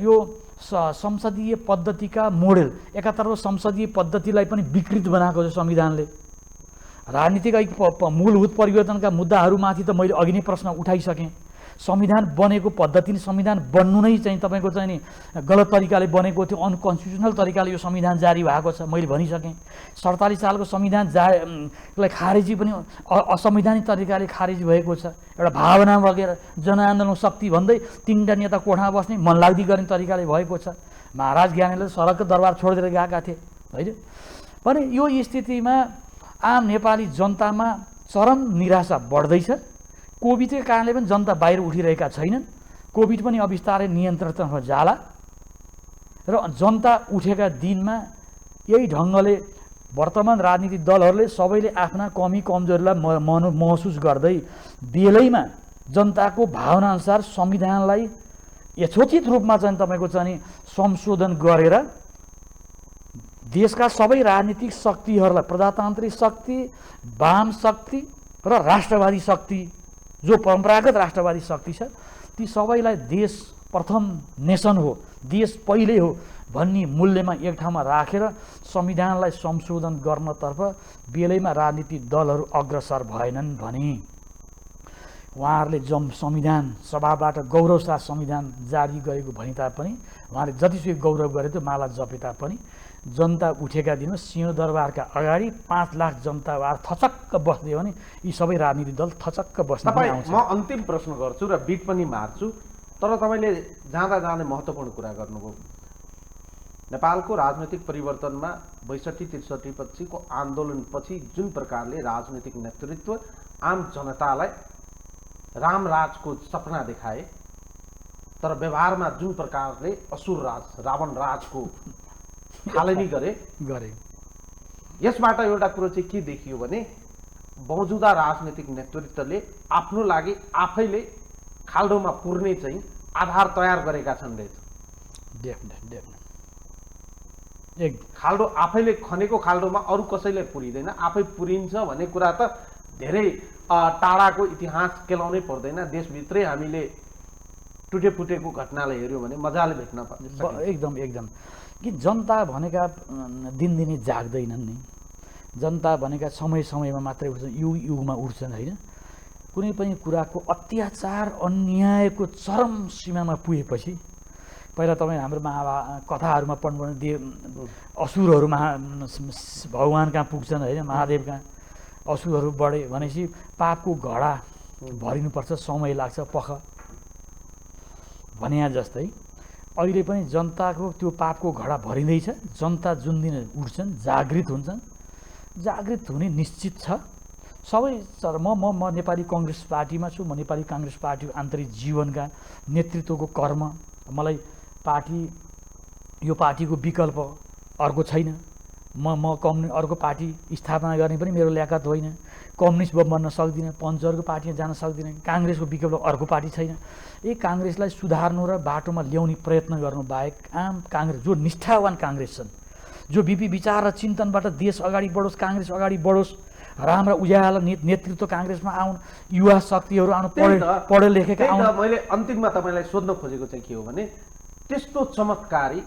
यो संसदीय पद्धतिका मोडेल, एकातर्फ संसदीय पद्धतिलाई पनि विकृत बनाएको छ संविधानले। राजनीतिक मूलभूत परिवर्तनका मुद्दाहरूमाथि त मैले अघि नै प्रश्न उठाइसकेँ। संविधान बनेको पद्धति नै संविधान बन्नु नै चाहिँ तपाईँको चाहिँ नि गलत तरिकाले बनेको थियो, अनकन्स्टिट्युसनल तरिकाले यो संविधान जारी भएको छ मैले भनिसकेँ। 47 सालको संविधान लाई खारेजी पनि असंवैधानिक तरिकाले खारेजी भएको छ। एउटा भावना वगेर जनआन्दोलन शक्ति भन्दै 3टा नेता कोठामा बस्ने मनलाग्दी गर्ने तरिकाले भएको छ। महाराज ज्ञानेन्द्रले सडकको दरबार छोडेर गएका थिए होइन। भने यो स्थितिमा आम नेपाली जनतामा चरम निराशा बढ्दैछ। कोभिडकै कारणले पनि जनता बाहिर उठिरहेका छैनन्। कोभिड पनि अब बिस्तारै नियन्त्रणतर्फ जाला र जनता उठेका दिनमा यही ढङ्गले वर्तमान राजनीतिक दलहरूले सबैले आफ्ना कमी कमजोरीलाई महसुस गर्दै बेलैमा जनताको भावनाअनुसार संविधानलाई यथोचित रूपमा चाहिँ तपाईँको चाहिँ संशोधन गरेर देशका सबै राजनीतिक शक्तिहरूलाई, प्रजातान्त्रिक शक्ति, वाम शक्ति र राष्ट्रवादी शक्ति जो परम्परागत राष्ट्रवादी शक्ति छ ती सबैलाई देश प्रथम नेसन हो, देश पहिले हो भन्ने मूल्यमा एक ठाउँमा राखेर संविधानलाई संशोधन गर्नतर्फ बेलैमा राजनीतिक दलहरू अग्रसर भएनन् भने उहाँहरूले संविधान सभाबाट गौरवसाथ संविधान जारी गरेको भनी तापनि उहाँले जतिसुकै गौरव गरे त्यो माला जपे तापनि जनता उठेका दिनमा सिंहदरबारका अगाडि 5 लाख जनतावार थचक्क बस्दियो भने यी सबै राजनीतिक दल थचक्क बस्न आउँछ। म अन्तिम प्रश्न गर्छु र बिट पनि मार्छु, तर तपाईँले जाँदा जाँदै महत्त्वपूर्ण कुरा गर्नुभयो। नेपालको राजनैतिक परिवर्तनमा 62-63 पछिको आन्दोलनपछि जुन प्रकारले राजनैतिक नेतृत्व आम जनतालाई रामराजको सपना देखाए, तर व्यवहारमा जुन प्रकारले असुर राज रावण राजको थालनी गरे यसबाट एउटा कुरो चाहिँ के देखियो भने मौजुदा राजनीतिक नेतृत्वले आफ्नो लागि आफैले खाल्डोमा पुर्ने चाहिँ आधार तयार गरेका छन् रहेछ। खाल्डो आफैले खनेको खाल्डोमा अरू कसैले पुरिँदैन, आफै पुरिन्छ भन्ने कुरा त धेरै टाढाको इतिहास केलाउनै पर्दैन। देशभित्रै हामीले टुटे फुटेको घटनालाई हेऱ्यौँ भने मजाले भेट्न पर्छ। एकदम कि जनता भनेका दिनदिनै जाग्दैनन् नि, जनता भनेका समयमा मात्रै उठ्छन्, युगमा उठ्छन् होइन। कुनै पनि कुराको अत्याचार अन्यायको चरम सीमामा पुगेपछि पहिला तपाईँ हाम्रो कथाहरूमा पढ्नुभयो असुरहरू भगवान् कहाँ पुग्छन् होइन, महादेव कहाँ असुरहरू बढे भनेपछि पापको घडा भरिनुपर्छ, समय लाग्छ पख भने जस्तै अहिले पनि जनताको त्यो पापको घडा भरिँदैछ। जनता जुन दिन उठ्छन् जागृत हुन्छन्, जागृत हुने निश्चित छ सबै। म नेपाली कङ्ग्रेस पार्टीमा छु, म नेपाली काङ्ग्रेस पार्टीको आन्तरिक जीवनका नेतृत्वको कर्म, मलाई यो पार्टीको विकल्प अर्को छैन। म अर्को पार्टी स्थापना गर्ने पनि मेरो ल्याकत होइन, कम्युनिस्ट बन्न सक्दिनँ, पञ्चहरूको पार्टीमा जान सक्दिनँ, काङ्ग्रेसको विकल्प अर्को पार्टी छैन। काङ्ग्रेसलाई सुधार्नु र बाटोमा ल्याउने प्रयत्न गर्नु बाहेक आम काङ्ग्रेस जो निष्ठावान काङ्ग्रेस छन्, जो विचार र चिन्तनबाट देश अगाडि बढोस्, काङ्ग्रेस अगाडि बढोस्, राम्रा उज्यालो नेतृत्व काङ्ग्रेसमा आउन्, युवा शक्तिहरू आउनु, पढे लेखेका आउनु। मैले अन्तिममा तपाईँलाई सोध्न खोजेको चाहिँ के हो भने त्यस्तो चमत्कारी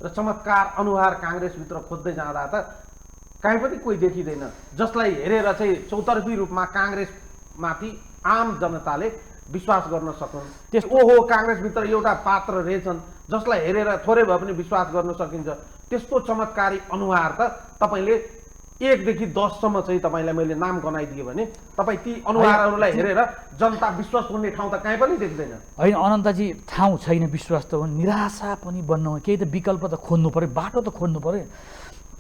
र चमत्कार अनुहार काङ्ग्रेसभित्र खोज्दै जाँदा त कहीँ पनि कोही देखिँदैन जसलाई हेरेर चाहिँ चौतर्फी रूपमा काङ्ग्रेसमाथि आम जनताले विश्वास गर्न सकुन्। ओहो काङ्ग्रेसभित्र एउटा पात्र रहेछन् जसलाई हेरेर थोरै भए पनि विश्वास गर्न सकिन्छ। त्यस्तो चमत्कारी अनुहार त तपाईँले 1 देखि 10 सम्म चाहिँ तपाईँलाई मैले नाम गनाइदिएँ भने तपाईँ ती अनुहारहरूलाई हेरेर जनता विश्वास गर्ने ठाउँ त कहीँ पनि देख्दैन। होइन अनन्तजी, ठाउँ छैन विश्वास त, निराशा पनि बन्नु, केही त विकल्प त खोज्नु पऱ्यो, बाटो त खोज्नु पऱ्यो,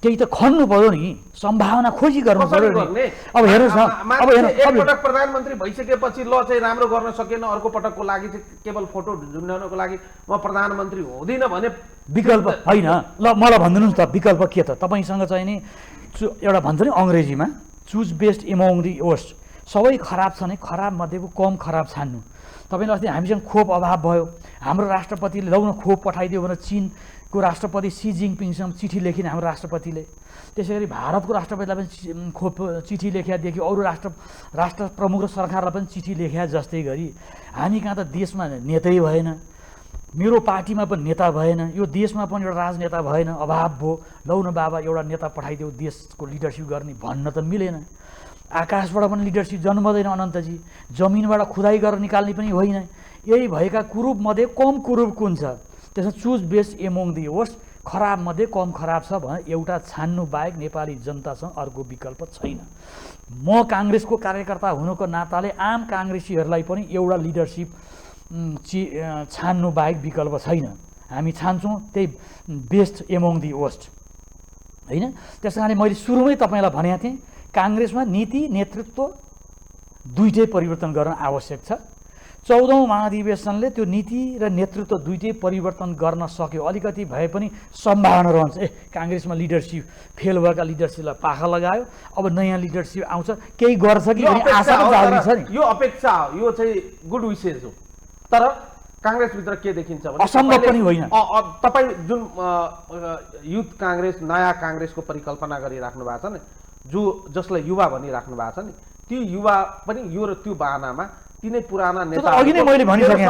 केही त खन्नु पऱ्यो नि, सम्भावना खोजी गर्नु पऱ्यो नि। अब हेर्नुहोस् न, अब एकपटक प्रधानमन्त्री भइसकेपछि ल चाहिँ राम्रो गर्न सकेन, अर्को पटकको लागि चाहिँ केवल फोटो झुन्डाउनको लागि म प्रधानमन्त्री हुँदिनँ भने विकल्प होइन। ल मलाई भनिदिनुहोस् त विकल्प के त? तपाईँसँग चाहिँ नि एउटा भन्छ नि अङ्ग्रेजीमा choose best among the worst, सबै खराब छ नि, खराब मध्येको कम खराब छान्नु। तपाईँले अस्ति हामीसँग खोप अभाव भयो, हाम्रो राष्ट्रपतिले लौ न खोप पठाइदियो भनेर चीनको राष्ट्रपति सी जिङपिङसँग चिठी लेखिन् हाम्रो राष्ट्रपतिले। त्यसै गरी भारतको राष्ट्रपतिलाई पनि खोप चिठी लेख्या देखियो, अरू राष्ट्र प्रमुख र सरकारलाई पनि चिठी लेख्या जस्तै गरी हामी कहाँ त देशमा नेतै भएन, मेरो पार्टीमा पनि नेता भएन, यो देशमा पनि एउटा राजनेता भएन, अभाव भयो। लौ न बाबा एउटा नेता पठाइदेऊ देशको लिडरसिप गर्ने भन्न त मिलेन। आकाशबाट पनि लिडरसिप जन्मदैन अनन्तजी, जमिनबाट खुदाइ गरेर निकाल्ने पनि होइन। यही भएका कुरूप मध्ये कम कुरूप कुन छ? त्यसमा choose best among the worst, खराब मध्ये कम खराब छ भने एउटा छान्नु बाहेक नेपाली जनतासँग अर्को विकल्प छैन। म काङ्ग्रेसको कार्यकर्ता हुनुको नाताले आम काङ्ग्रेसीहरूलाई पनि एउटा लिडरसिप छान्नु बाहेक विकल्प छैन। हामी छान्छौँ त्यही बेस्ट एमोङ दी वर्स्ट होइन। त्यस कारणले मैले सुरुमै तपाईँलाई भनेको थिएँ काङ्ग्रेसमा नीति नेतृत्व दुइटै परिवर्तन गर्न आवश्यक छ। 14औं महाधिवेशनले त्यो नीति र नेतृत्व दुइटै परिवर्तन गर्न सक्यो। अलिकति भए पनि सम्भावना रहन्छ, काङ्ग्रेसमा लिडरसिप फेल भएका लिडरसिपलाई पाखा लगायो, अब नयाँ लिडरसिप आउँछ, केही गर्छ कि भन्ने आशा जाग्ने छ नि। यो अपेक्षा हो, यो चाहिँ गुड विसेस हो। तर काङ्ग्रेसभित्र के देखिन्छ भने असम्भव पनि होइन। तपाईँ जुन युथ काङ्ग्रेस नयाँ काङ्ग्रेसको परिकल्पना गरिराख्नु भएको छ नि, जसलाई युवा भनिराख्नु भएको छ नि, ती युवा पनि यो र त्यो बाहनामा तिनै पुराना नेता अघि नै मैले भनिसकेँ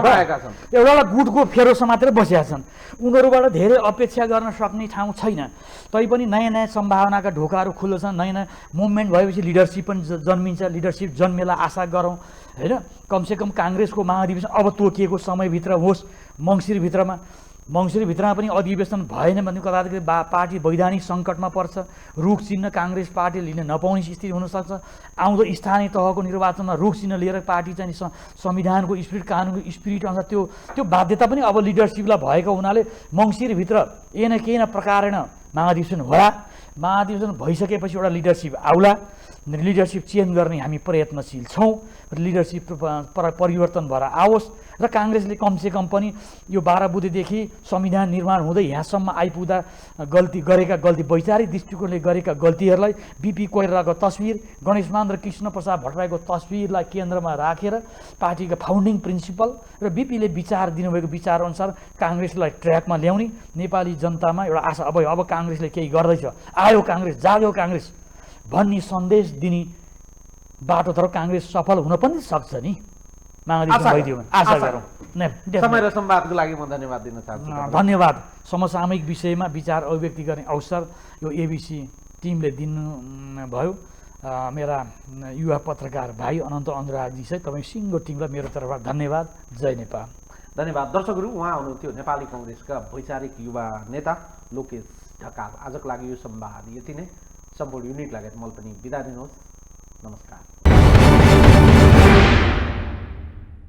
एउटा गुटको फेरो समातेर बसेका छन्। उनीहरूबाट धेरै अपेक्षा गर्न सक्ने ठाउँ छैन। तैपनि नयाँ नयाँ सम्भावनाका ढोकाहरू खुल्लो छन्, नयाँ नयाँ मुभमेन्ट भएपछि लिडरसिप पनि जन्मिन्छ। लिडरसिप जन्मेला आशा गरौँ होइन। कमसेकम काङ्ग्रेसको महाधिवेशन अब तोकिएको समयभित्र होस्, मङ्सिरभित्रमा पनि अधिवेशन भएन भने कतादेखि पार्टी वैधानिक सङ्कटमा पर्छ, रुख चिन्ह काङ्ग्रेस पार्टी लिन नपाउने स्थिति हुनसक्छ। आउँदो स्थानीय तहको निर्वाचनमा रुख चिन्ह लिएर पार्टी चाहिँ संविधानको स्पिरिट कानुनको स्पिरिट अनुसार त्यो बाध्यता पनि अब लिडरसिपलाई भएको हुनाले मङ्सिरभित्र केही न प्रकारेण महाधिवेशन होला। महाधिवेशन भइसकेपछि एउटा लिडरसिप आउला, लिडरसिप चेन्ज गर्ने हामी प्रयत्नशील छौँ। लिडरसिप परिवर्तन भएर आओस्। र काङ्ग्रेसले कमसेकम पनि यो 12 बुँदेदेखि संविधान निर्माण हुँदै यहाँसम्म आइपुग्दा गरेका गल्ती वैचारिक दृष्टिकोणले गरेका गल्तीहरूलाई बिपी कोइरालाको तस्बिर, गणेशमान र कृष्णप्रसाद भट्टराईको तस्बिरलाई केन्द्रमा राखेर पार्टीका फाउन्डिङ प्रिन्सिपल र बिपीले विचार दिनुभएको विचारअनुसार काङ्ग्रेसलाई ट्र्याकमा ल्याउने नेपाली जनतामा एउटा आशा, अब काङ्ग्रेसले केही गर्दैछ, आयो काङ्ग्रेस, जाग्यो काङ्ग्रेस भन्ने सन्देश दिने बाटोतर्फ काङ्ग्रेस सफल हुन पनि सक्छ नि। आशा गरौँ। समय र संवादको लागि म धन्यवाद दिन चाहन्छु। धन्यवाद। समसामयिक विषयमा विचार अभिव्यक्ति गर्ने अवसर यो एबिसी टिमले दिनुभयो। मेरा युवा पत्रकार भाइ अनन्त अनुरागजी चाहिँ तपाईँ सिङ्गो टिमलाई मेरो तर्फबाट धन्यवाद। जय नेपाल। धन्यवाद। दर्शकहरू, उहाँ हुनुहुन्थ्यो नेपाली कङ्ग्रेसका वैचारिक युवा नेता लोकेश ढकाल। आजको लागि यो संवाद यति नै। सम्पूर्ण युनिट लगायत मैले पनि बिदा दिनुहोस्। नमस्कार।